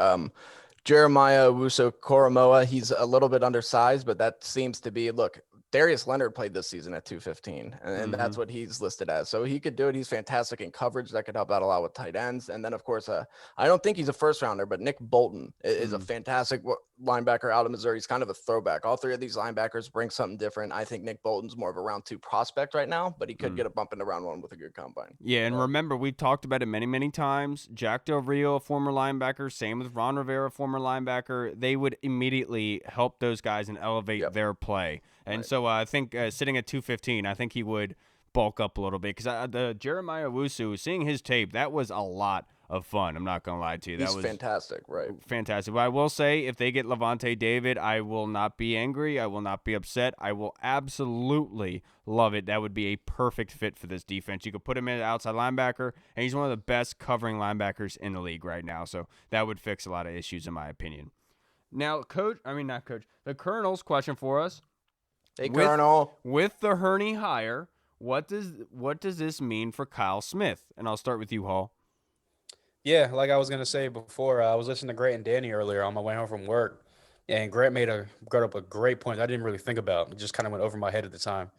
Jeremiah Owusu-Koramoah, he's a little bit undersized, but that seems to be, look, Darius Leonard played this season at 215, and that's what he's listed as. So he could do it. He's fantastic in coverage. That could help out a lot with tight ends. And then, of course, I don't think he's a first rounder, but Nick Bolton is a fantastic linebacker out of Missouri. He's kind of a throwback. All 3 of these linebackers bring something different. I think Nick Bolton's more of a round 2 prospect right now, but he could get a bump into round 1 with a good combine. Yeah, and remember, we've talked about it many, many times. Jack Del Rio, a former linebacker, same with Ron Rivera, former linebacker. They would immediately help those guys and elevate their play. And so I think sitting at 215, I think he would bulk up a little bit, because the Jeremiah Owusu, seeing his tape, that was a lot of fun. I'm not going to lie to you. That was fantastic, right? Fantastic. But I will say, if they get Levante David, I will not be angry. I will not be upset. I will absolutely love it. That would be a perfect fit for this defense. You could put him in an outside linebacker, and he's one of the best covering linebackers in the league right now. So that would fix a lot of issues, in my opinion. Now, the Colonel's question for us. Hey, Colonel. With the Hurney hire, what does this mean for Kyle Smith? And I'll start with you, Hall. Yeah, like I was going to say before, I was listening to Gray and Danny earlier on my way home from work. And Grant brought up a great point I didn't really think about. It just kind of went over my head at the time.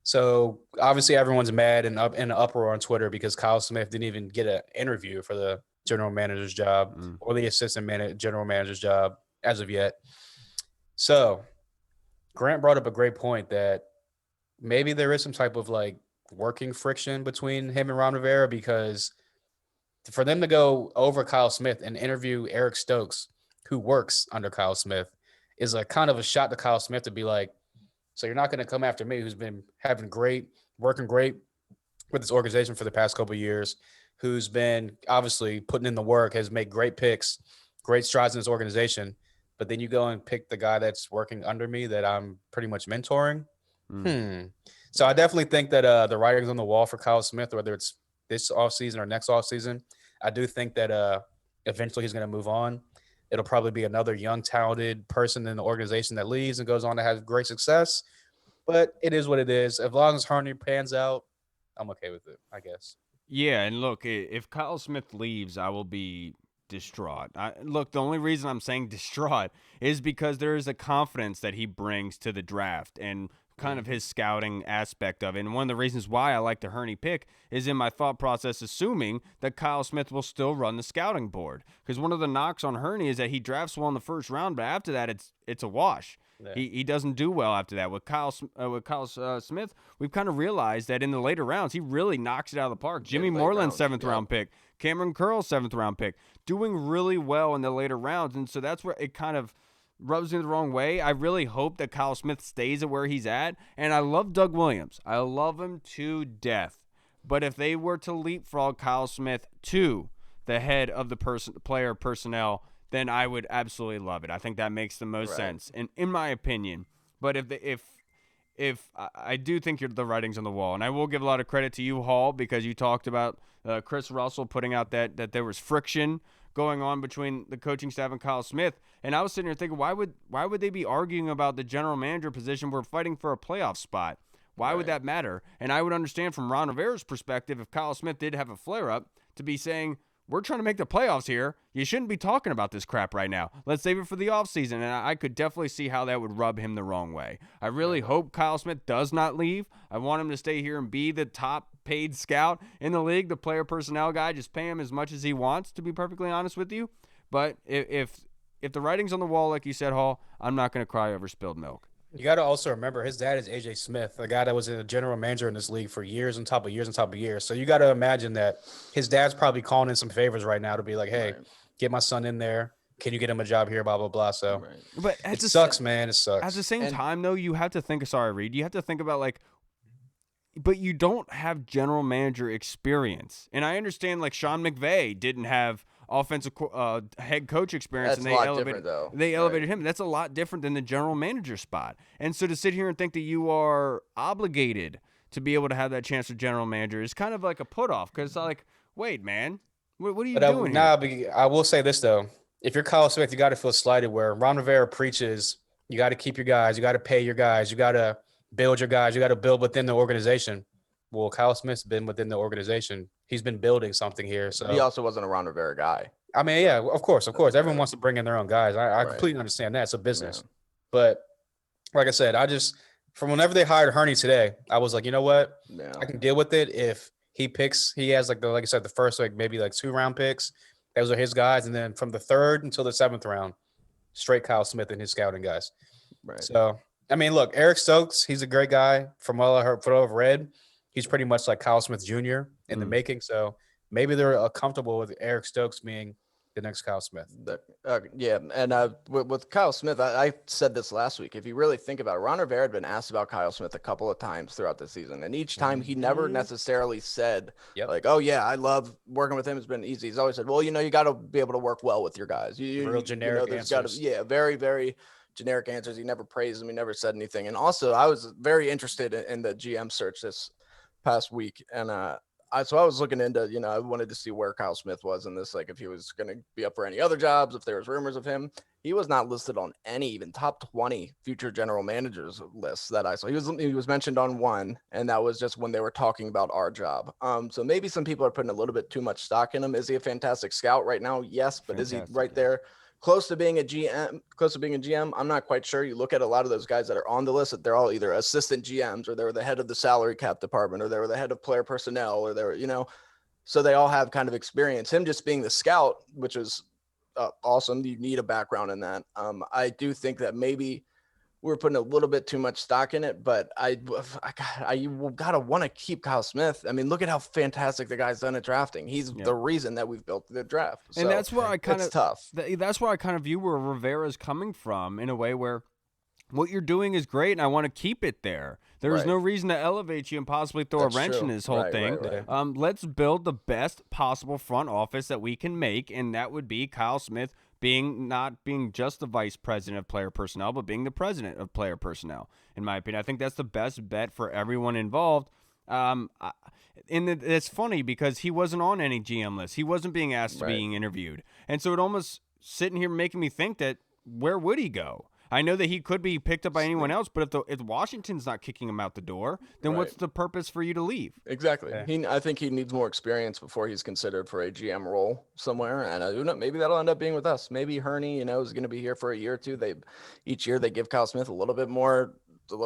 So obviously everyone's mad and up in an uproar on Twitter because Kyle Smith didn't even get an interview for the general manager's job or the general manager's job as of yet. So Grant brought up a great point that maybe there is some type of like working friction between him and Ron Rivera, because for them to go over Kyle Smith and interview Eric Stokes, who works under Kyle Smith, is a kind of a shot to Kyle Smith to be like, so you're not going to come after me, who's been working great with this organization for the past couple of years, who's been obviously putting in the work, has made great picks, great strides in this organization. But then you go and pick the guy that's working under me that I'm pretty much mentoring. So I definitely think that the writing's on the wall for Kyle Smith, whether it's this offseason or next offseason. I do think that eventually he's going to move on. It'll probably be another young, talented person in the organization that leaves and goes on to have great success. But it is what it is. As long as Heinicke pans out, I'm okay with it, I guess. Yeah, and look, if Kyle Smith leaves, I will be distraught. Look, the only reason I'm saying distraught is because there is a confidence that he brings to the draft and kind of his scouting aspect of it. And one of the reasons why I like the Heinicke pick is in my thought process, assuming that Kyle Smith will still run the scouting board. Because one of the knocks on Heinicke is that he drafts well in the first round, but after that, it's a wash. Yeah. He doesn't do well after that. With Kyle Smith, we've kind of realized that in the later rounds, he really knocks it out of the park. Jimmy Moreland, 7th round pick. Cameron Curl, 7th round pick. Doing really well in the later rounds. And so that's where it kind of rubs me the wrong way. I really hope that Kyle Smith stays at where he's at. And I love Doug Williams. I love him to death. But if they were to leapfrog Kyle Smith to the head of the player personnel, then I would absolutely love it. I think that makes the most sense, in my opinion. But if I do think the writing's on the wall, and I will give a lot of credit to you, Hall, because you talked about Chris Russell putting out that there was friction going on between the coaching staff and Kyle Smith. And I was sitting here thinking, why would they be arguing about the general manager position? We're fighting for a playoff spot. Why would that matter? And I would understand from Ron Rivera's perspective, if Kyle Smith did have a flare-up, to be saying, we're trying to make the playoffs here. You shouldn't be talking about this crap right now. Let's save it for the offseason. And I could definitely see how that would rub him the wrong way. I really hope Kyle Smith does not leave. I want him to stay here and be the top paid scout in the league, the player personnel guy. Just pay him as much as he wants, to be perfectly honest with you. But if the writing's on the wall, like you said, Hall, I'm not going to cry over spilled milk. You got to also remember his dad is AJ Smith, the guy that was a general manager in this league for years on top of years on top of years. So you got to imagine that his dad's probably calling in some favors right now to be like, hey, get my son in there. Can you get him a job here? Blah, blah, blah. So but it sucks, man. It sucks. At the same time, though, you have to think, sorry, Reed, you have to think about like, but you don't have general manager experience. And I understand like Sean McVay didn't have offensive head coach experience. That's and they elevated him. That's a lot different than the general manager spot. And so to sit here and think that you are obligated to be able to have that chance with general manager is kind of like a put off, because like, wait, man, what are you doing here? I will say this though. If you're Kyle Smith, you got to feel slighted where Ron Rivera preaches, you got to keep your guys, you got to pay your guys, you got to build your guys, you got to build within the organization. Well, Kyle Smith's been within the organization. He's been building something here. So he also wasn't a Ron Rivera guy. I mean, yeah, of course. Everyone wants to bring in their own guys. I completely understand that. It's a business. Yeah. But like I said, from whenever they hired Heinicke today, I was like, you know what? Yeah. I can deal with it if he has like I said, the first maybe 2-round picks. Those are his guys. And then from the 3rd until the 7th round, straight Kyle Smith and his scouting guys. Right. So, I mean, look, Eric Stokes, he's a great guy. From what I've read, he's pretty much like Kyle Smith Jr. in the making. So maybe they're comfortable with Eric Stokes being the next Kyle Smith. Yeah, and with Kyle Smith, I said this last week. If you really think about it, Ron Rivera had been asked about Kyle Smith a couple of times throughout the season, and each time he never necessarily said, like, oh, yeah, I love working with him. It's been easy. He's always said, well, you got to be able to work well with your guys. Real generic answers. Very, very generic answers. He never praised them. He never said anything. And also, I was very interested in the GM search this past week, and so I was looking into, I wanted to see where Kyle Smith was in this, like if he was going to be up for any other jobs, if there was rumors of him. He was not listed on any even top 20 future general managers lists that I saw. He was mentioned on one, and that was just when they were talking about our job. So maybe some people are putting a little bit too much stock in him. Is he a fantastic scout right now? Yes, but is he right there close to being a GM. I'm not quite sure. You look at a lot of those guys that are on the list, that they're all either assistant GMs, or they were the head of the salary cap department, or they were the head of player personnel, or they were, so they all have kind of experience. Him just being the scout, which is awesome. You need a background in that. I do think that maybe we're putting a little bit too much stock in it, but I gotta want to keep Kyle Smith. I mean, look at how fantastic the guy's done at drafting. He's the reason that we've built the draft. And so that's where I kind of it's tough. That's where I kind of view where Rivera's coming from, in a way where what you're doing is great, and I want to keep it there. There's no reason to elevate you and possibly throw a wrench in this whole thing. Right. Let's build the best possible front office that we can make, and that would be Kyle Smith not being just the vice president of player personnel, but being the president of player personnel, in my opinion. I think that's the best bet for everyone involved. It's funny because he wasn't on any GM list. He wasn't being asked to being interviewed. And so it almost sitting here making me think that where would he go? I know that he could be picked up by anyone else, but if Washington's not kicking him out the door, then what's the purpose for you to leave? Exactly. Yeah. I think he needs more experience before he's considered for a GM role somewhere. And maybe that'll end up being with us. Maybe Heinicke, is going to be here for a year or two. Each year they give Kyle Smith a little bit more, to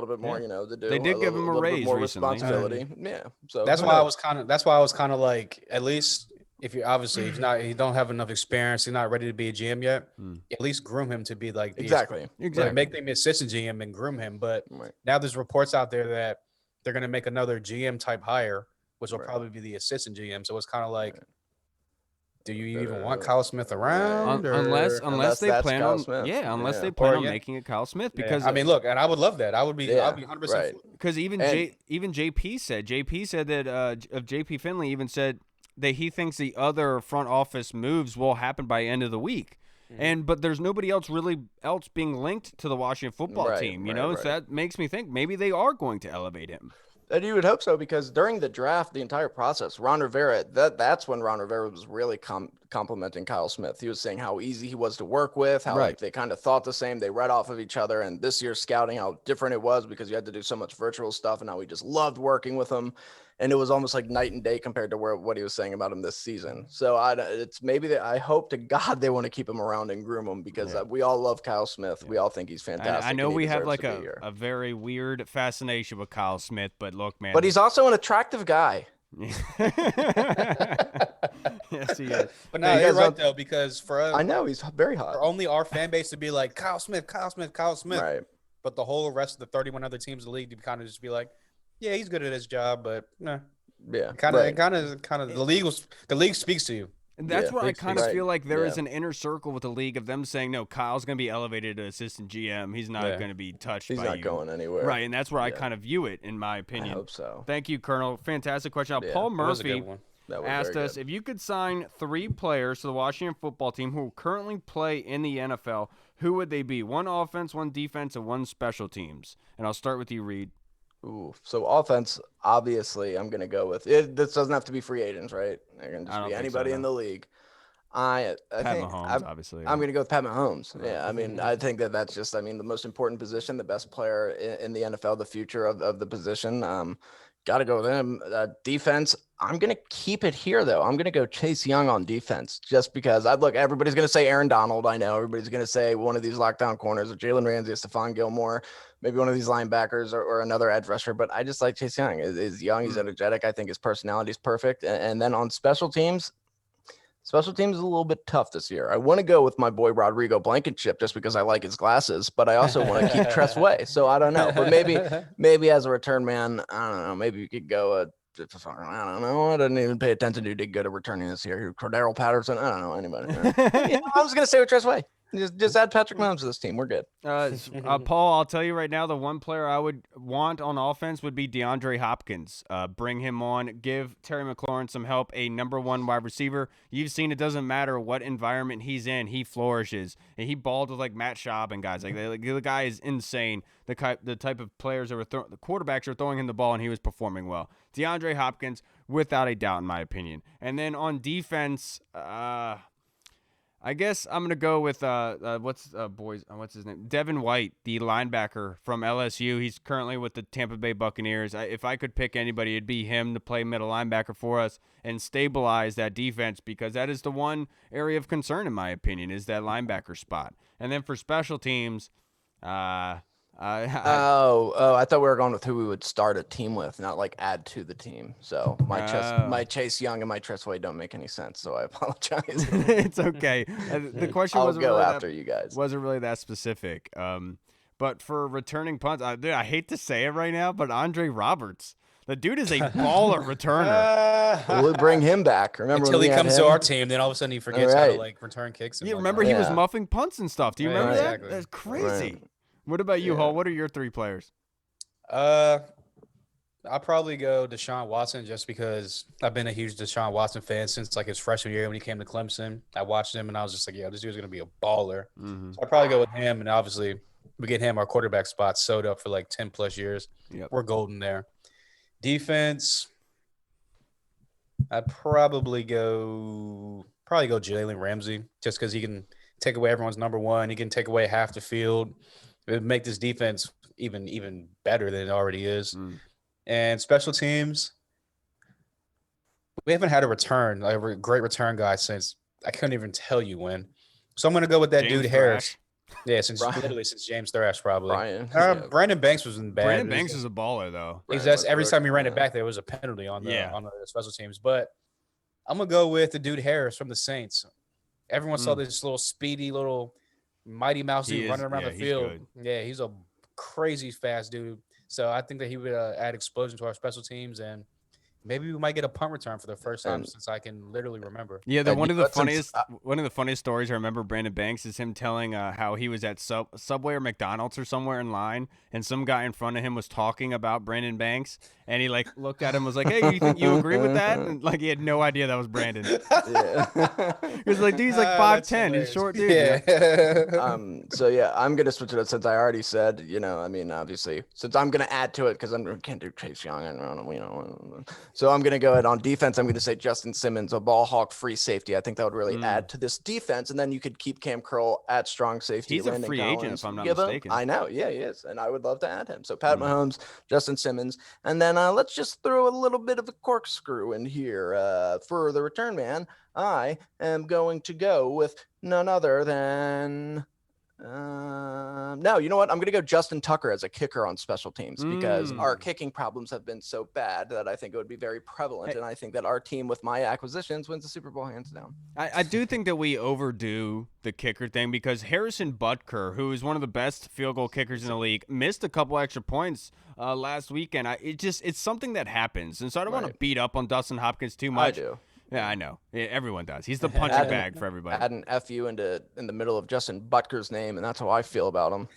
do. They did give him a raise more recently. Responsibility. Yeah. So that's why I was kind of like, at least if you obviously he don't have enough experience, he's not ready to be a GM yet. At least groom him to be like exactly. Make him assistant GM and groom him. But now there's reports out there that they're going to make another GM type hire, which will probably be the assistant GM. So it's kind of like, do you even want Kyle Smith around? Unless they plan on they plan on making it Kyle Smith, because I mean, look, and I would love that. I'd be 100%. Because even JP said that of JP Finley even said that he thinks the other front office moves will happen by end of the week. But there's nobody else being linked to the Washington football team, so that makes me think maybe they are going to elevate him. And you would hope so, because during the draft, the entire process, Ron Rivera, that's when Ron Rivera was really complimenting Kyle Smith. He was saying how easy he was to work with, how like they kind of thought the same, they read off of each other, and this year's scouting, how different it was because you had to do so much virtual stuff, and how he just loved working with him. And it was almost like night and day compared to what he was saying about him this season. So it's maybe that I hope to God they want to keep him around and groom him, because we all love Kyle Smith. We all think he's fantastic. I know we have like a very weird fascination with Kyle Smith, but look, man. But he's also an attractive guy. Yes, he is. But no, you're right though, because for us, I know he's very hot. For only our fan base to be like Kyle Smith. Right. But the whole rest of the 31 other teams in the league to kind of just be like, yeah, he's good at his job, but nah. Yeah. Kind of the league speaks to you. And that's where I kind of feel like there is an inner circle with the league of them saying, no, Kyle's going to be elevated to assistant GM. He's not going to be touched by you. He's not going anywhere. Right, and that's where I kind of view it, in my opinion. I hope so. Thank you, Colonel. Fantastic question. Now, Paul Murphy asked us, if you could sign 3 players to the Washington football team who currently play in the NFL, who would they be? 1 offense, 1 defense, and 1 special teams. And I'll start with you, Reed. Ooh, so offense, obviously, I'm going to go with it. This doesn't have to be free agents, right? It can just be anybody in the league. I think Mahomes, obviously. I'm going to go with Pat Mahomes. Yeah, I mean, I think that's just, the most important position, the best player in the NFL, the future of the position. Got to go with him. Defense, I'm going to keep it here, though. I'm going to go Chase Young on defense, just because everybody's going to say Aaron Donald. I know everybody's going to say one of these lockdown corners, or Jalen Ramsey, or Stephon Gilmore, maybe one of these linebackers or another edge rusher. But I just like Chase Young. He's young. He's energetic. I think his personality is perfect. And then on special teams is a little bit tough this year. I want to go with my boy Rodrigo Blankenship just because I like his glasses, but I also want to keep Tress Way. So I don't know. But maybe as a return man, I don't know. Maybe you could go I don't know. I didn't even pay attention to who did good at returning this year. Cordero Patterson. I don't know anybody. I was going to say with Tress Way. Just add Patrick Mahomes to this team. We're good. Paul, I'll tell you right now, the one player I would want on offense would be DeAndre Hopkins. Bring him on. Give Terry McLaurin some help. A number 1 wide receiver. You've seen it doesn't matter what environment he's in. He flourishes. And he balled with like Matt Schaub and guys. The guy is insane. The type of players that were the quarterbacks are throwing him the ball, and he was performing well. DeAndre Hopkins, without a doubt, in my opinion. And then on defense, I guess I'm gonna go with what's his name? Devin White, the linebacker from LSU. He's currently with the Tampa Bay Buccaneers. If I could pick anybody, it'd be him to play middle linebacker for us and stabilize that defense, because that is the one area of concern, in my opinion, is that linebacker spot. And then for special teams, I thought we were going with who we would start a team with, not like add to the team. So my Chase Young and my Tress Way don't make any sense. So I apologize. It's okay. The question I'll wasn't go really after you guys. Wasn't really that specific. But for returning punts, dude, I hate to say it right now, but Andre Roberts, the dude is a baller returner. We'll bring him back. Remember until when he we had comes to him? our team, then all of a sudden he forgets how to like return kicks. And Yeah, like remember that. he was Yeah. muffing punts and stuff. Do you Right, remember exactly. that? That's crazy. Right. What about you, Yeah. Hall? What are your 3 players? I'll probably go Deshaun Watson, just because I've been a huge Deshaun Watson fan since like his freshman year when he came to Clemson. I watched him and I was just like, yeah, this dude's gonna be a baller. Mm-hmm. So I'd probably go with him, and obviously we get him our quarterback spot sewed up for like 10 plus years. Yep. We're golden there. Defense, I'd probably go Jalen Ramsey, just because he can take away everyone's number one. He can take away half the field. It would make this defense even better than it already is. And special teams, we haven't had a great return guy since I couldn't even tell you when. So I'm gonna go with that James dude Harris. Thrash. Yeah, since James Thrash probably. Brian. Brandon Banks wasn't bad. Brandon Banks is a baller, though. He's Brian just every Westbrook, time he ran it yeah. back, there was a penalty on the Yeah. on the special teams. But I'm gonna go with the dude Harris from the Saints. Everyone saw this little speedy little Mighty Mouse He dude is- running around yeah, the he's field. good. Yeah, he's a crazy fast dude. So I think that he would add explosion to our special teams, and maybe we might get a punt return for the first time since I can literally remember. Yeah, And one of the since- funniest stories I remember Brandon Banks is him telling how he was at Subway or McDonald's or somewhere in line, and some guy in front of him was talking about Brandon Banks, and he like looked at him and was like, "Hey, you think you agree with that?" And like he had no idea that was Brandon. Yeah. He was like, "Dude, he's like That's 5'10", he's hilarious. short dude." Yeah. So yeah, I'm gonna switch it up since I already said, I mean, obviously, since I'm gonna add to it because I can't do Chase Young, so I'm gonna go ahead on defense. I'm gonna say Justin Simmons, a ball hawk, free safety. I think that would really add to this defense, and then you could keep Cam Curl at strong safety. He's a Landon free agent, Collins, if I'm not give him- mistaken. I know, yeah, he is, and I would love to add him. So Pat Mahomes, Justin Simmons, and then let's just throw a little bit of a corkscrew in here for the return man. I am going to go with none other than no, you know what? I'm going to go Justin Tucker as a kicker on special teams because our kicking problems have been so bad that I think it would be very prevalent. And I think that our team with my acquisitions wins the Super Bowl hands down. I do think that we overdo the kicker thing because Harrison Butker, who is one of the best field goal kickers in the league, missed a couple extra points last weekend. It's something that happens. And so I don't want to beat up on Dustin Hopkins too much. I do. Yeah, I know. Yeah, everyone does. He's the punching bag for everybody. Add an FU in the middle of Justin Butker's name, and that's how I feel about him.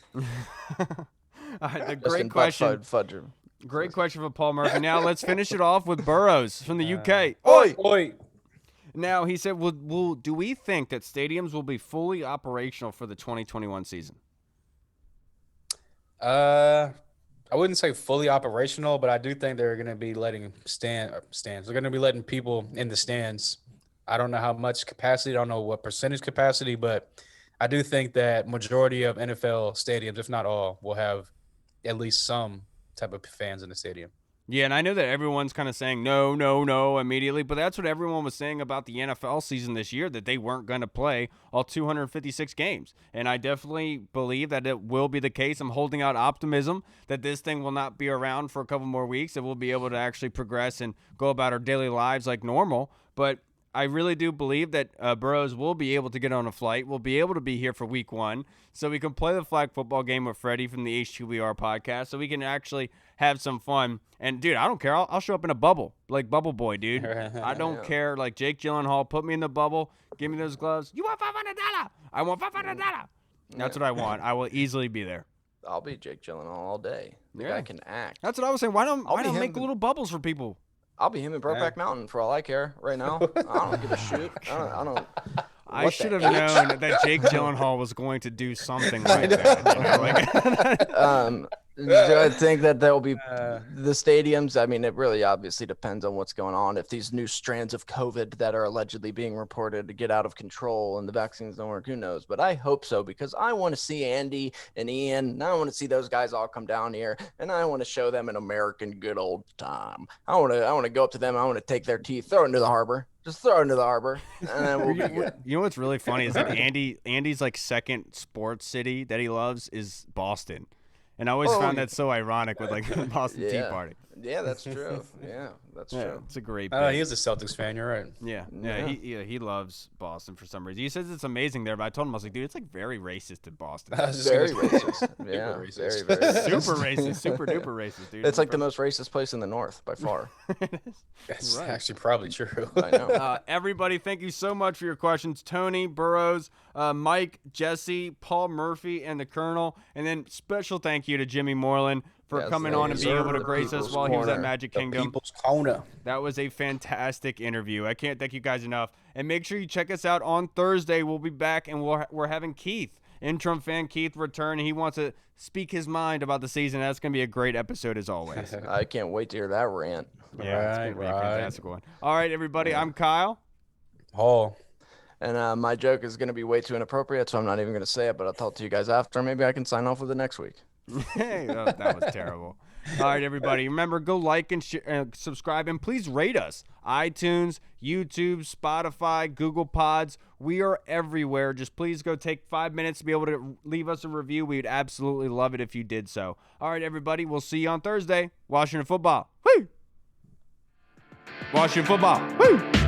A Justin great question. Fudger. Great question for Paul Murphy. Now let's finish it off with Burrows from the UK. Oi. Now he said, do we think that stadiums will be fully operational for the 2021 season? I wouldn't say fully operational, but I do think they're going to be letting stands. They're going to be letting people in the stands. I don't know how much capacity. I don't know what percentage capacity, but I do think that majority of NFL stadiums, if not all, will have at least some type of fans in the stadium. Yeah, and I know that everyone's kind of saying no immediately, but that's what everyone was saying about the NFL season this year, that they weren't going to play all 256 games. And I definitely believe that it will be the case. I'm holding out optimism that this thing will not be around for a couple more weeks, that we'll be able to actually progress and go about our daily lives like normal. But I really do believe that Burrows will be able to get on a flight. We'll be able to be here for week 1 so we can play the flag football game with Freddie from the H2BR podcast so we can actually have some fun. And, dude, I don't care. I'll show up in a bubble, like Bubble Boy, dude. I don't care. Like Jake Gyllenhaal, put me in the bubble. Give me those gloves. You want $500? I want $500. That's what I want. I will easily be there. I'll be Jake Gyllenhaal all day. The guy can act. That's what I was saying. Why don't be make him. little bubbles for people? I'll be him in Brokeback Mountain for all I care right now. I don't give a shoot. I don't. I should have known that Jake Gyllenhaal was going to do something like that. You know, like Do I think that there'll be the stadiums? I mean, it really obviously depends on what's going on. If these new strands of COVID that are allegedly being reported to get out of control and the vaccines don't work, who knows? But I hope so, because I want to see Andy and Ian, and I want to see those guys all come down here, and I want to show them an American good old time. I want to go up to them. I want to take their teeth, throw it into the harbor. Just throw it into the harbor, and then we'll be good. You know what's really funny is that Andy's like second sports city that he loves is Boston. And I always found that so ironic with like the Boston Tea Party. Yeah, that's true. Yeah, that's true. It's a great He is a Celtics fan. You're right. Yeah. He loves Boston for some reason. He says it's amazing there, but I told him, I was like, dude, it's like very racist in Boston. Very racist. Yeah, very, very racist. Super racist. Super duper racist, dude. It's like the most racist place in the North by far. That's actually probably true. I know. Everybody, thank you so much for your questions. Tony, Burrows, Mike, Jesse, Paul Murphy, and the Colonel. And then special thank you to Jimmy Moreland for coming on and being able to grace us while he was at Magic Kingdom. People's Corner. That was a fantastic interview. I can't thank you guys enough. And make sure you check us out on Thursday. We'll be back, and we're having Keith, interim fan Keith, return. He wants to speak his mind about the season. That's going to be a great episode as always. I can't wait to hear that rant. Yeah, it's going to be a fantastic one. All right, everybody. I'm Kyle. Oh. And my joke is going to be way too inappropriate, so I'm not even going to say it, but I'll tell it to you guys after. Maybe I can sign off with it next week. Hey, that was terrible. All right, everybody. Remember, go like and subscribe, and please rate us. iTunes, YouTube, Spotify, Google Pods. We are everywhere. Just please go take 5 minutes to be able to leave us a review. We would absolutely love it if you did so. All right, everybody. We'll see you on Thursday. Washington football. Woo! Washington football. Woo!